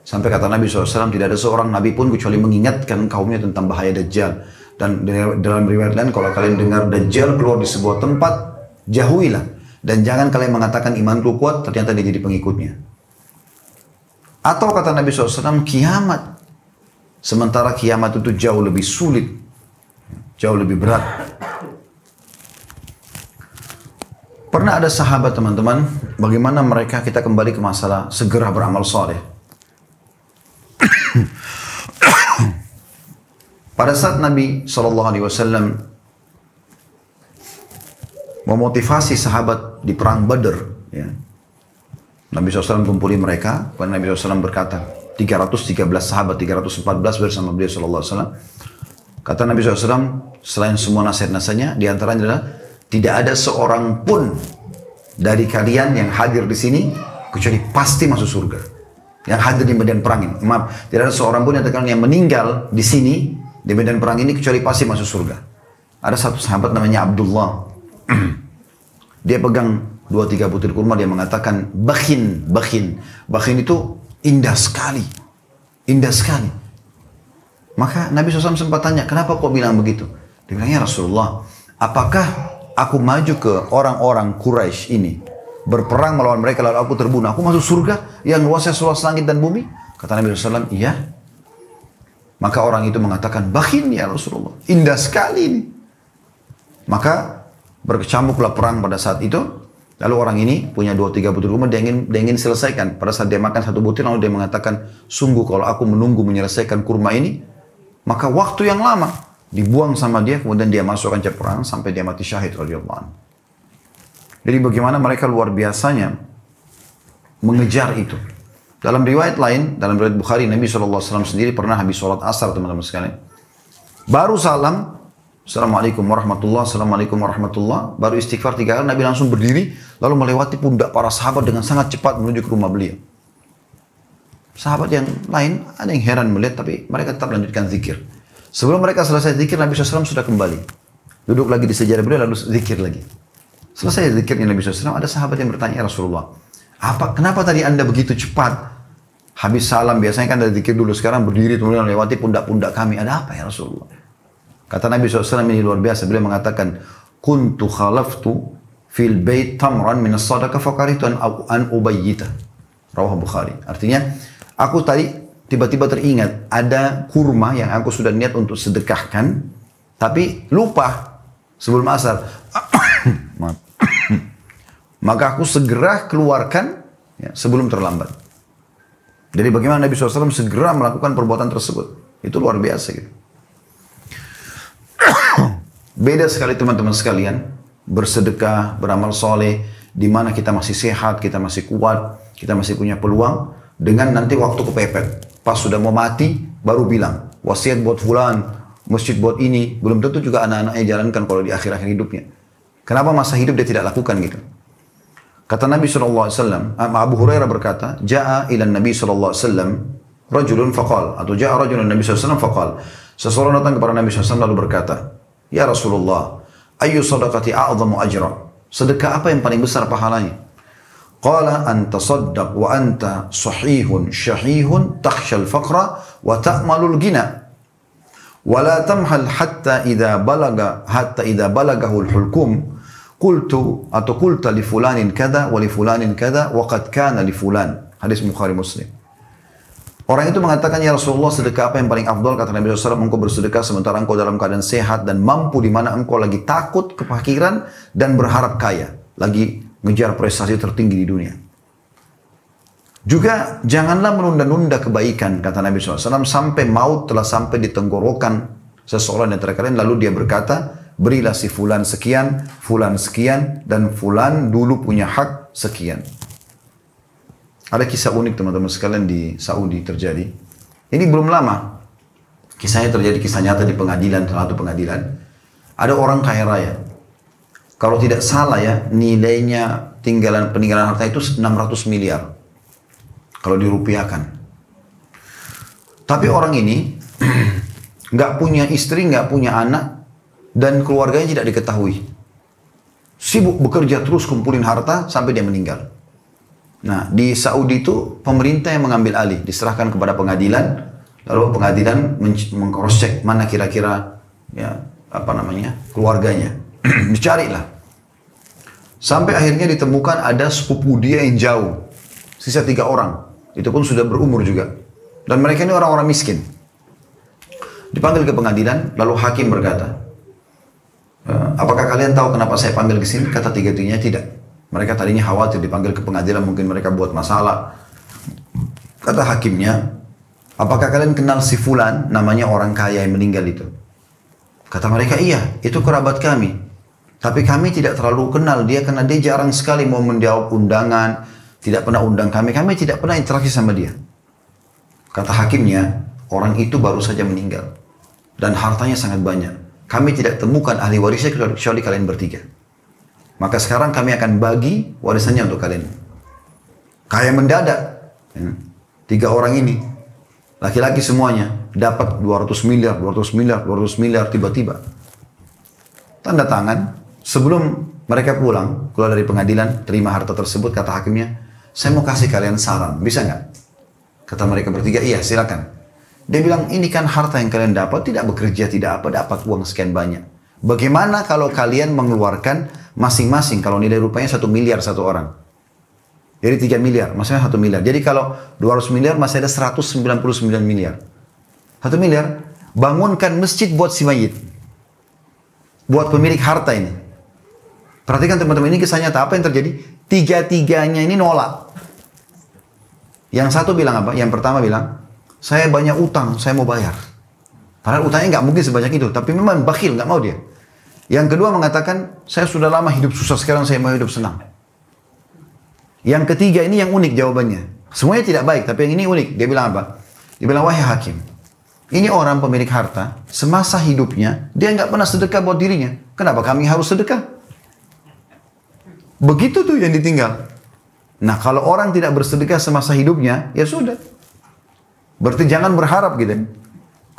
Sampai kata Nabi SAW, tidak ada seorang Nabi pun kecuali mengingatkan kaumnya tentang bahaya Dajjal. Dan dalam riwayat lain, kalau kalian dengar Dajjal keluar di sebuah tempat, jauhilah. Dan jangan kalian mengatakan imanku kuat, ternyata dia jadi pengikutnya. Atau kata Nabi SAW, kiamat. Sementara kiamat itu jauh lebih sulit. Jauh lebih berat. Pernah ada sahabat teman-teman, bagaimana mereka, kita kembali ke masalah segera beramal soleh. Pada saat Nabi SAW memotivasi sahabat di perang Badr, ya, Nabi SAW kumpuli mereka, kemudian Nabi SAW berkata, 313 sahabat, 314 bersama beliau SAW. Kata Nabi SAW, selain semua nasihat-nasihatnya, diantaranya adalah, tidak ada seorang pun dari kalian yang hadir di sini, kecuali pasti masuk surga. yang hadir di medan perang ini. Maaf, tidak ada seorang pun yang meninggal di sini, di medan perang ini, kecuali pasti masuk surga. Ada satu sahabat namanya Abdullah. Dia pegang 2-3 butir kurma, dia mengatakan, bakhin. Bakhin itu indah sekali. Indah sekali. Maka Nabi SAW sempat tanya, kenapa kau bilang begitu? Dia bilang, ya Rasulullah, apakah aku maju ke orang-orang Quraisy ini, berperang melawan mereka lalu aku terbunuh, aku masuk surga yang luasnya seluas langit dan bumi? Kata Nabi SAW, iya. Maka orang itu mengatakan, bakhin ya Rasulullah, indah sekali ini. Maka berkecamuklah perang pada saat itu. Lalu orang ini punya 2-3 butir kurma, dia ingin selesaikan. Pada saat dia makan 1 butir, lalu dia mengatakan, sungguh kalau aku menunggu menyelesaikan kurma ini, maka waktu yang lama dibuang sama dia, kemudian dia masuk kancah perang sampai dia mati syahid radhiyallahu anhu. Jadi bagaimana mereka luar biasanya mengejar itu. Dalam riwayat lain, dalam riwayat Bukhari, Nabi SAW sendiri pernah habis sholat asar, teman-teman sekalian. Baru salam, Assalamualaikum warahmatullah, Assalamualaikum warahmatullah. Baru istighfar 3 kali, Nabi langsung berdiri, lalu melewati pundak para sahabat dengan sangat cepat menuju ke rumah beliau. Sahabat yang lain, ada yang heran melihat, tapi mereka tetap lanjutkan zikir. Sebelum mereka selesai zikir, Nabi SAW sudah kembali. Duduk lagi di sejadah beliau, lalu zikir lagi. Selesai zikirnya Nabi SAW, ada sahabat yang bertanya, ya Rasulullah, kenapa tadi anda begitu cepat? Habis salam, biasanya kan ada zikir dulu, sekarang berdiri, kemudian melewati pundak-pundak kami. Ada apa ya Rasulullah? Kata Nabi SAW ini luar biasa. Beliau mengatakan, kuntu khalaftu fil bait tamran minas sadaqah fakaritu an ubayyita. Rawah Bukhari. Artinya, aku tadi tiba-tiba teringat ada kurma yang aku sudah niat untuk sedekahkan, tapi lupa sebelum asar. Maka aku segera keluarkan ya, sebelum terlambat. Jadi bagaimana Nabi SAW segera melakukan perbuatan tersebut. Itu luar biasa gitu. Beda sekali teman-teman sekalian, bersedekah, beramal soleh, di mana kita masih sehat, kita masih kuat, kita masih punya peluang, dengan nanti waktu kepepet. Pas sudah mau mati, baru bilang, wasiat buat fulan, masjid buat ini, belum tentu juga anak-anaknya jalankan kalau di akhir-akhir hidupnya. Kenapa masa hidup dia tidak lakukan gitu? Kata Nabi SAW, Abu Hurairah berkata, Ja'a ilan Nabi SAW, rajulun faqal, atau Ja'a rajulun Nabi SAW faqal. Seseorang datang kepada Nabi SAW lalu berkata, ya Rasulullah, ayu sadaqati a'zamu ajra. Sedekah apa yang paling besar pahalanya? Qala anta saddaq wa anta sahihun syahihun takhshal faqra wa ta'malul gina. Wa la tamhal hatta idza balagahul hulkum qultu atau qulta li fulanin kada wa li fulanin kada wa qad kana li fulan. Hadis Bukhari Muslim. Orang itu mengatakan, ya Rasulullah, sedekah apa yang paling afdal? Kata Nabi SAW, engkau bersedekah sementara engkau dalam keadaan sehat dan mampu, di mana engkau lagi takut kefakiran dan berharap kaya. Lagi ngejar prestasi tertinggi di dunia. Juga janganlah menunda-nunda kebaikan, kata Nabi SAW, sampai maut telah sampai di tenggorokan seseorang di antara kalian. Lalu dia berkata, berilah si fulan sekian, dan fulan dulu punya hak sekian. Ada kisah unik teman-teman sekalian di Saudi terjadi. Ini belum lama. Kisahnya terjadi, kisah nyata di pengadilan, salah satu pengadilan. Ada orang kaya raya. Kalau tidak salah ya, nilainya peninggalan harta itu 600 miliar. Kalau dirupiahkan. Tapi orang ini nggak punya istri, nggak punya anak, dan keluarganya tidak diketahui. Sibuk bekerja terus kumpulin harta sampai dia meninggal. Nah, di Saudi itu pemerintah yang mengambil alih, diserahkan kepada pengadilan, lalu pengadilan meng-cross-check mana kira-kira ya keluarganya. Dicarilah. Sampai akhirnya ditemukan ada sepupu dia yang jauh. Sisa 3 orang. Itu pun sudah berumur juga. Dan mereka ini orang-orang miskin. Dipanggil ke pengadilan, lalu hakim berkata, apakah kalian tahu kenapa saya panggil ke sini? Kata 3-tiganya tidak. Mereka tadinya khawatir dipanggil ke pengadilan, mungkin mereka buat masalah. Kata hakimnya, apakah kalian kenal si fulan, namanya orang kaya yang meninggal itu? Kata mereka, iya, itu kerabat kami. Tapi kami tidak terlalu kenal dia, karena dia jarang sekali mau menjawab undangan, tidak pernah undang kami tidak pernah interaksi sama dia. Kata hakimnya, orang itu baru saja meninggal. Dan hartanya sangat banyak. Kami tidak temukan ahli warisnya kecuali kalian bertiga. Maka sekarang kami akan bagi warisannya untuk kalian. Kaya mendadak. Tiga orang ini, laki-laki semuanya, dapat 200 miliar, 200 miliar, 200 miliar tiba-tiba. Tanda tangan, sebelum mereka pulang, keluar dari pengadilan, terima harta tersebut, kata hakimnya, saya mau kasih kalian saran, bisa nggak? Kata mereka bertiga, iya silakan. Dia bilang, ini kan harta yang kalian dapat, tidak bekerja, tidak apa, dapat uang sekian banyak. Bagaimana kalau kalian mengeluarkan masing-masing, kalau nilai rupanya 1 miliar satu orang? Jadi 3 miliar, maksudnya 1 miliar. Jadi kalau 200 miliar masih ada 199 miliar. 1 miliar, bangunkan masjid buat si mayit. Buat pemilik harta ini. Perhatikan teman-teman, ini kisah nyata. Apa yang terjadi? Tiga-tiganya ini nolak. Yang satu bilang apa? Yang pertama bilang, saya banyak utang, saya mau bayar. Padahal utangnya nggak mungkin sebanyak itu. Tapi memang bakhil, nggak mau dia. Yang kedua mengatakan, saya sudah lama hidup susah, sekarang saya mau hidup senang. Yang ketiga ini yang unik jawabannya. Semuanya tidak baik, tapi yang ini unik. Dia bilang apa? Dia bilang, wahai hakim, ini orang pemilik harta, semasa hidupnya, dia nggak pernah sedekah buat dirinya. Kenapa kami harus sedekah? Begitu tuh yang ditinggal. Nah, kalau orang tidak bersedekah semasa hidupnya, ya sudah. Berarti jangan berharap gitu.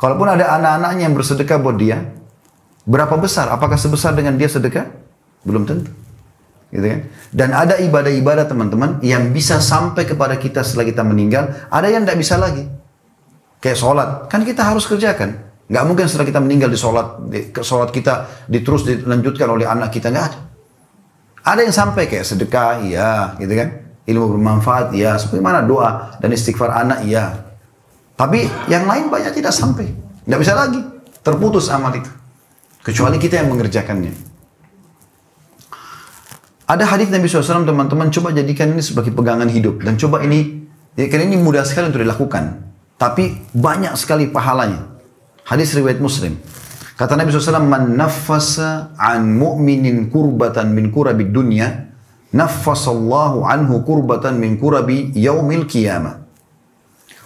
Kalaupun ada anak-anaknya yang bersedekah buat dia, berapa besar? Apakah sebesar dengan dia sedekah? Belum tentu. Gitu kan? Dan ada ibadah-ibadah teman-teman yang bisa sampai kepada kita setelah kita meninggal, ada yang tidak bisa lagi. Kayak sholat, kan kita harus kerjakan. Nggak mungkin setelah kita meninggal sholat kita terus dilanjutkan oleh anak kita, nggak ada. Ada yang sampai kayak sedekah, iya, gitu kan? Ilmu bermanfaat, iya. Seperti mana doa dan istighfar anak, iya. Tapi yang lain banyak tidak sampai, nggak bisa lagi, terputus amal itu. Kecuali kita yang mengerjakannya. Ada hadis Nabi SAW, teman-teman, coba jadikan ini sebagai pegangan hidup. Dan coba ini, ya, karena ini mudah sekali untuk dilakukan. Tapi banyak sekali pahalanya. Hadis riwayat Muslim. Kata Nabi SAW, man naffasa an mu'minin kurbatan min kurabi dunya, naffasallahu anhu kurbatan min kurabi yaumil qiyamah.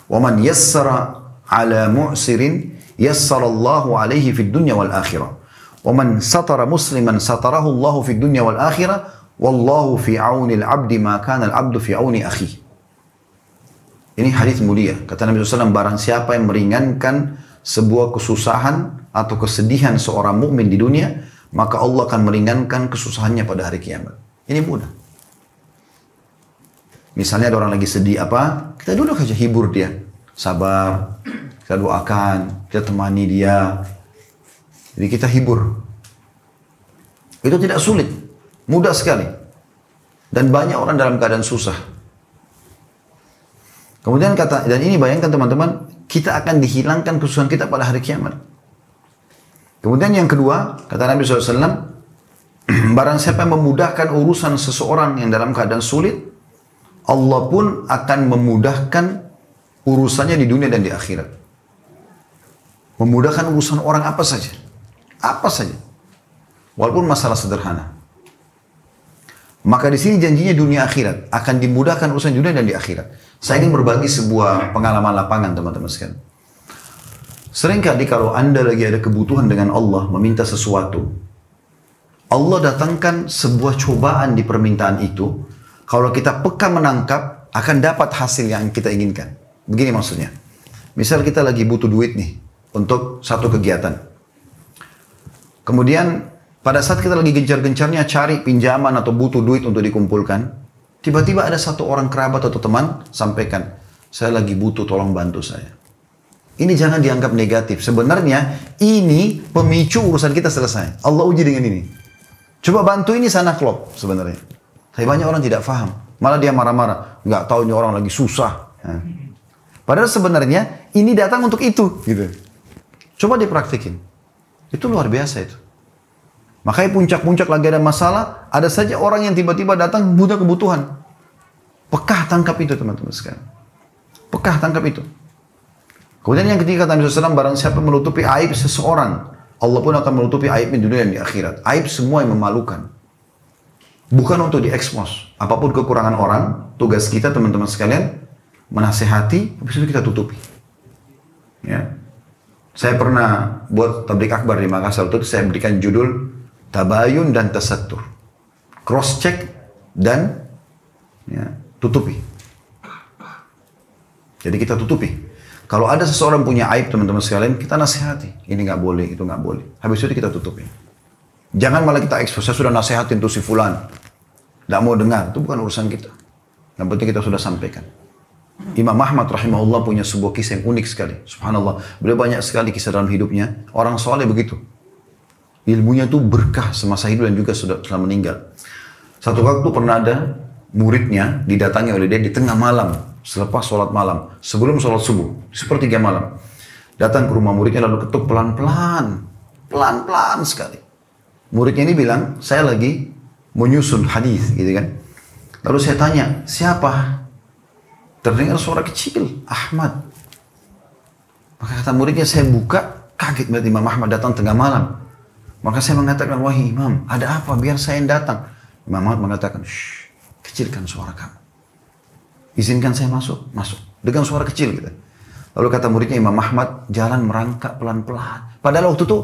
Wa man yassara ala mu'sirin, yassarallahu alaihi fid dunya wal akhirah. Wa man satara musliman satarahu Allahu fid dunya wal akhirah. Wallahu fi aunil abdi ma kana al-abdu fi auni akhi. Ini hadis mulia. Kata Nabi SAW, barang siapa yang meringankan sebuah kesusahan atau kesedihan seorang mukmin di dunia, maka Allah akan meringankan kesusahannya pada hari kiamat. Ini mudah. Misalnya ada orang lagi sedih apa, kita duduk aja hibur dia. Sabar, kita doakan, kita temani dia. Jadi kita hibur. Itu tidak sulit. Mudah sekali. Dan banyak orang dalam keadaan susah. Kemudian kata, dan ini bayangkan teman-teman, kita akan dihilangkan kesusahan kita pada hari kiamat. Kemudian yang kedua, kata Nabi SAW, barang siapa yang memudahkan urusan seseorang yang dalam keadaan sulit, Allah pun akan memudahkan urusannya di dunia dan di akhirat. Memudahkan urusan orang apa saja. Apa saja. Walaupun masalah sederhana. Maka di sini janjinya dunia akhirat akan dimudahkan urusan dunia dan di akhirat. Saya ingin berbagi sebuah pengalaman lapangan teman-teman sekalian. Seringkali kalau Anda lagi ada kebutuhan dengan Allah meminta sesuatu, Allah datangkan sebuah cobaan di permintaan itu. Kalau kita peka menangkap, akan dapat hasil yang kita inginkan. Begini maksudnya. Misal kita lagi butuh duit nih untuk satu kegiatan. Kemudian pada saat kita lagi gencar-gencarnya cari pinjaman atau butuh duit untuk dikumpulkan, tiba-tiba ada satu orang kerabat atau teman sampaikan, saya lagi butuh, tolong bantu saya. Ini jangan dianggap negatif. Sebenarnya ini pemicu urusan kita selesai. Allah uji dengan ini. Coba bantu ini sana klop sebenarnya. Tapi banyak orang tidak paham. Malah dia marah-marah. Nggak tahu ini orang lagi susah. Padahal sebenarnya ini datang untuk itu. Gitu. Coba dipraktikin. Itu luar biasa itu. Makanya puncak-puncak lagi ada masalah, ada saja orang yang tiba-tiba datang butuh kebutuhan. Pekah tangkap itu teman-teman sekalian. Pekah tangkap itu. Kemudian yang ketiga kata Nabi SAW, barang siapa menutupi aib seseorang, Allah pun akan menutupi aib di dunia dan di akhirat. Aib semua yang memalukan. Bukan untuk diekspos. Apapun kekurangan orang, tugas kita teman-teman sekalian, menasehati, habis itu kita tutupi. Ya. Saya pernah buat tablik akbar di Makassar, itu saya berikan judul tabayun dan tasattur. Cross check dan ya, tutupi. Jadi kita tutupi. Kalau ada seseorang punya aib teman-teman sekalian, kita nasihati. Ini nggak boleh, itu nggak boleh. Habis itu kita tutupi. Jangan malah kita ekspos. Saya sudah nasihatin tuh si fulan. Nggak mau dengar, itu bukan urusan kita. Yang penting kita sudah sampaikan. Imam Ahmad rahimahullah punya sebuah kisah yang unik sekali. Subhanallah. Beliau banyak sekali kisah dalam hidupnya. Orang soleh begitu. Ilmunya tuh berkah semasa hidup dan juga sudah meninggal. Satu waktu pernah ada muridnya didatangi oleh dia di tengah malam. Selepas sholat malam. Sebelum sholat subuh. Sepertiga malam. Datang ke rumah muridnya lalu ketuk pelan-pelan. Pelan-pelan sekali. Muridnya ini bilang, saya lagi menyusun hadis, gitu kan. Lalu saya tanya, siapa? Terdengar suara kecil, Ahmad. Maka kata muridnya, saya buka, kaget melihat Imam Ahmad datang tengah malam. Maka saya mengatakan, wahai Imam, ada apa? Biar saya yang datang. Imam Ahmad mengatakan, shh, kecilkan suara kamu. Izinkan saya masuk, masuk. Dengan suara kecil gitu. Lalu kata muridnya Imam Ahmad, jalan merangkak pelan-pelan. Padahal waktu itu,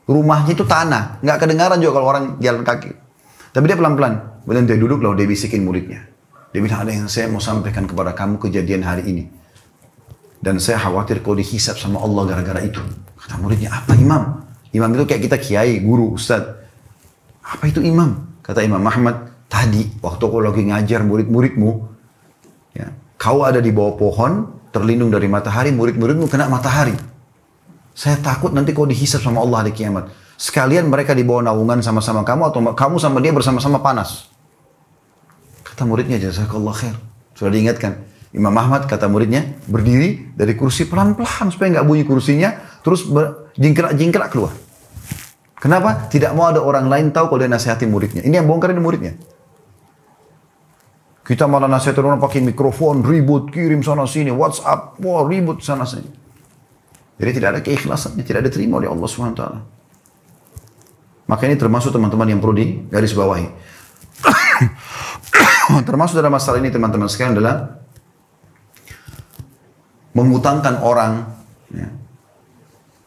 rumahnya itu tanah. Nggak kedengaran juga kalau orang jalan kaki. Tapi dia pelan-pelan. Kemudian dia duduk, lalu dia bisikin muridnya. Dia bilang, ada yang saya mau sampaikan kepada kamu kejadian hari ini. Dan saya khawatir kau dihisab sama Allah gara-gara itu. Kata muridnya, apa Imam? Imam itu kayak kita kiai, guru, ustaz. Apa itu imam? Kata Imam Ahmad, tadi waktu kau lagi ngajar murid-muridmu, ya, kau ada di bawah pohon, terlindung dari matahari, murid-muridmu kena matahari. Saya takut nanti kau dihisab sama Allah hari kiamat. Sekalian mereka di bawah naungan sama-sama kamu, atau kamu sama dia bersama-sama panas. Kata muridnya, jazakallah khair. Sudah diingatkan. Imam Ahmad kata muridnya, berdiri dari kursi pelan-pelan supaya nggak bunyi kursinya, terus jingkrak-jingkrak keluar. Kenapa? Tidak mau ada orang lain tahu kalau dia nasihati muridnya. Ini yang bongkar ini muridnya. Kita malah nasihati orang pakai mikrofon, ribut, kirim sana sini, WhatsApp, wah ribut sana sini. Jadi tidak ada keikhlasannya, tidak ada terima oleh Allah SWT. Maka ini termasuk teman-teman yang perlu digarisbawahi. Termasuk dalam masalah ini teman-teman sekalian adalah mengutangkan orang. Ya.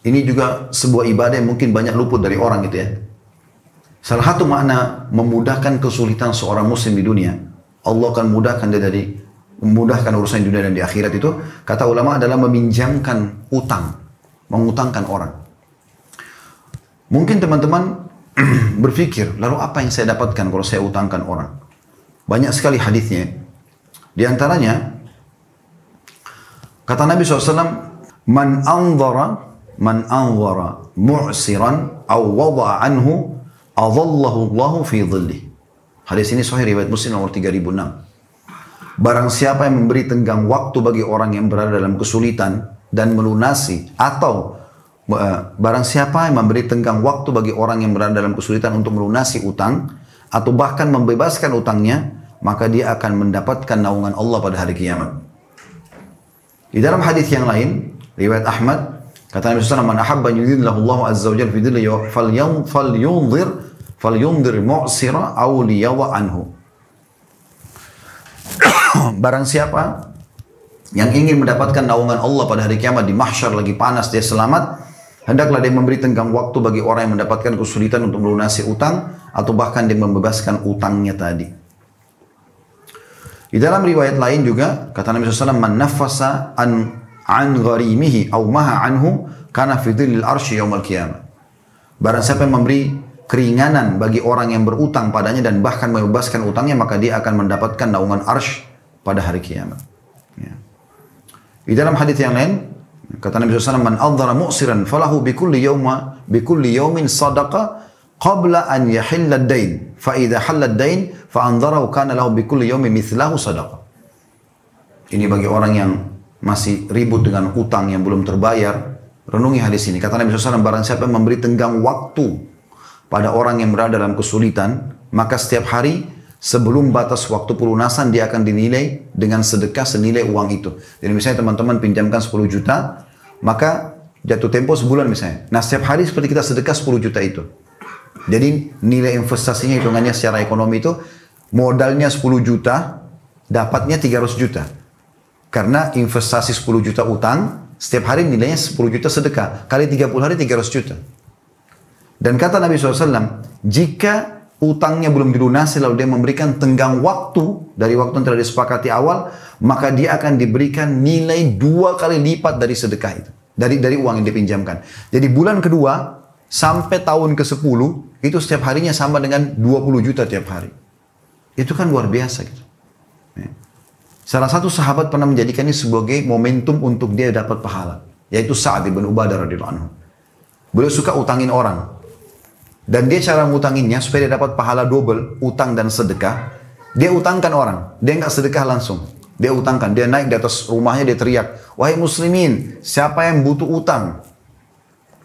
Ini juga sebuah ibadah yang mungkin banyak luput dari orang gitu ya. Salah satu makna memudahkan kesulitan seorang muslim di dunia, Allah akan mudahkan dia memudahkan urusan di dunia dan di akhirat itu, kata ulama adalah meminjamkan utang, mengutangkan orang. Mungkin teman-teman berpikir, lalu apa yang saya dapatkan kalau saya utangkan orang? Banyak sekali hadisnya. Di antaranya, kata Nabi SAW, Man anzara mu'siran aw wada'a anhu adallahu Allahu fi dhillih. Hadis ini sahih riwayat Muslim nomor 3006. Barang siapa yang memberi tenggang waktu bagi orang yang berada dalam kesulitan dan melunasi, atau barang siapa yang memberi tenggang waktu bagi orang yang berada dalam kesulitan untuk melunasi utang, atau bahkan membebaskan utangnya, maka dia akan mendapatkan naungan Allah pada hari kiamat. Di dalam hadis yang lain, riwayat Ahmad, kata Nabi SAW, Man ahabba yudhillahu Allah azza wa jalla fi dhillihi falyunzir mu'sira aw liyawa anhu. Barang siapa yang ingin mendapatkan naungan Allah pada hari kiamat di mahsyar lagi panas dia selamat, hendaklah dia memberi tenggang waktu bagi orang yang mendapatkan kesulitan untuk melunasi utang, atau bahkan dia membebaskan utangnya tadi. Di dalam riwayat lain juga kata Nabi SAW, Man nafasa an gharimihi aw maha anhu kana fi dhillil arsy yaumil qiyamah. Barang siapa yang memberi keringanan bagi orang yang berutang padanya dan bahkan membebaskan utangnya, maka dia akan mendapatkan naungan arsy pada hari kiamat. Ya. Di dalam hadis yang lain kata Nabi SAW, Man adhara mu'siran falahu bikulli yawmin sadaqa qabla an yahilla ad-dain fa idza halla ad-dain fa anzarahu kana lahu bikulli yawmin mithlahu sadaqa. Ini bagi orang yang masih ribut dengan utang yang belum terbayar, renungi hadis ini. Kata Nabi SAW, barang siapa yang memberi tenggang waktu pada orang yang berada dalam kesulitan, maka setiap hari sebelum batas waktu pelunasan dia akan dinilai dengan sedekah senilai uang itu. Jadi misalnya teman-teman pinjamkan 10 juta, maka jatuh tempo sebulan misalnya. Nah setiap hari seperti kita sedekah 10 juta itu. Jadi nilai investasinya hitungannya secara ekonomi itu, modalnya 10 juta, dapatnya 300 juta. Karena investasi 10 juta utang, setiap hari nilainya 10 juta sedekah. Kali 30 hari 300 juta. Dan kata Nabi SAW, jika utangnya belum dilunasi, lalu dia memberikan tenggang waktu dari waktu yang telah disepakati awal, maka dia akan diberikan nilai 2 kali lipat dari sedekah itu. Dari uang yang dipinjamkan. Jadi bulan kedua sampai tahun ke-10 itu setiap harinya sama dengan 20 juta tiap hari. Itu kan luar biasa gitu. Salah satu sahabat pernah menjadikan ini sebagai momentum untuk dia dapat pahala, yaitu Sa'ad bin Ubadah radhiyallahu anhu. Beliau suka utangin orang. Dan dia cara ngutanginnya supaya dia dapat pahala double, utang dan sedekah. Dia utangkan orang, dia nggak sedekah langsung. Dia utangkan, dia naik di atas rumahnya, dia teriak, wahai muslimin, siapa yang butuh utang?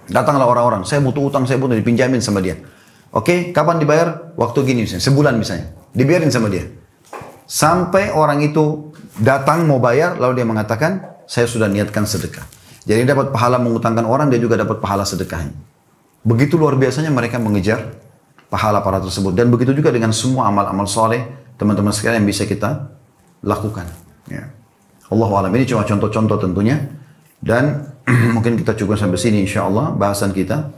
Datanglah orang-orang, saya butuh utang, saya butuh, dipinjamin sama dia. Oke, kapan dibayar? Waktu gini misalnya, sebulan misalnya. Dibiarin sama dia. Sampai orang itu datang mau bayar, lalu dia mengatakan, saya sudah niatkan sedekah. Jadi dapat pahala mengutangkan orang, dia juga dapat pahala sedekahnya. Begitu luar biasanya mereka mengejar pahala para tersebut. Dan begitu juga dengan semua amal-amal soleh, teman-teman sekalian yang bisa kita lakukan. Ya. Allahu a'lam. Ini cuma contoh-contoh tentunya. Dan mungkin kita cukup sampai sini insya Allah bahasan kita.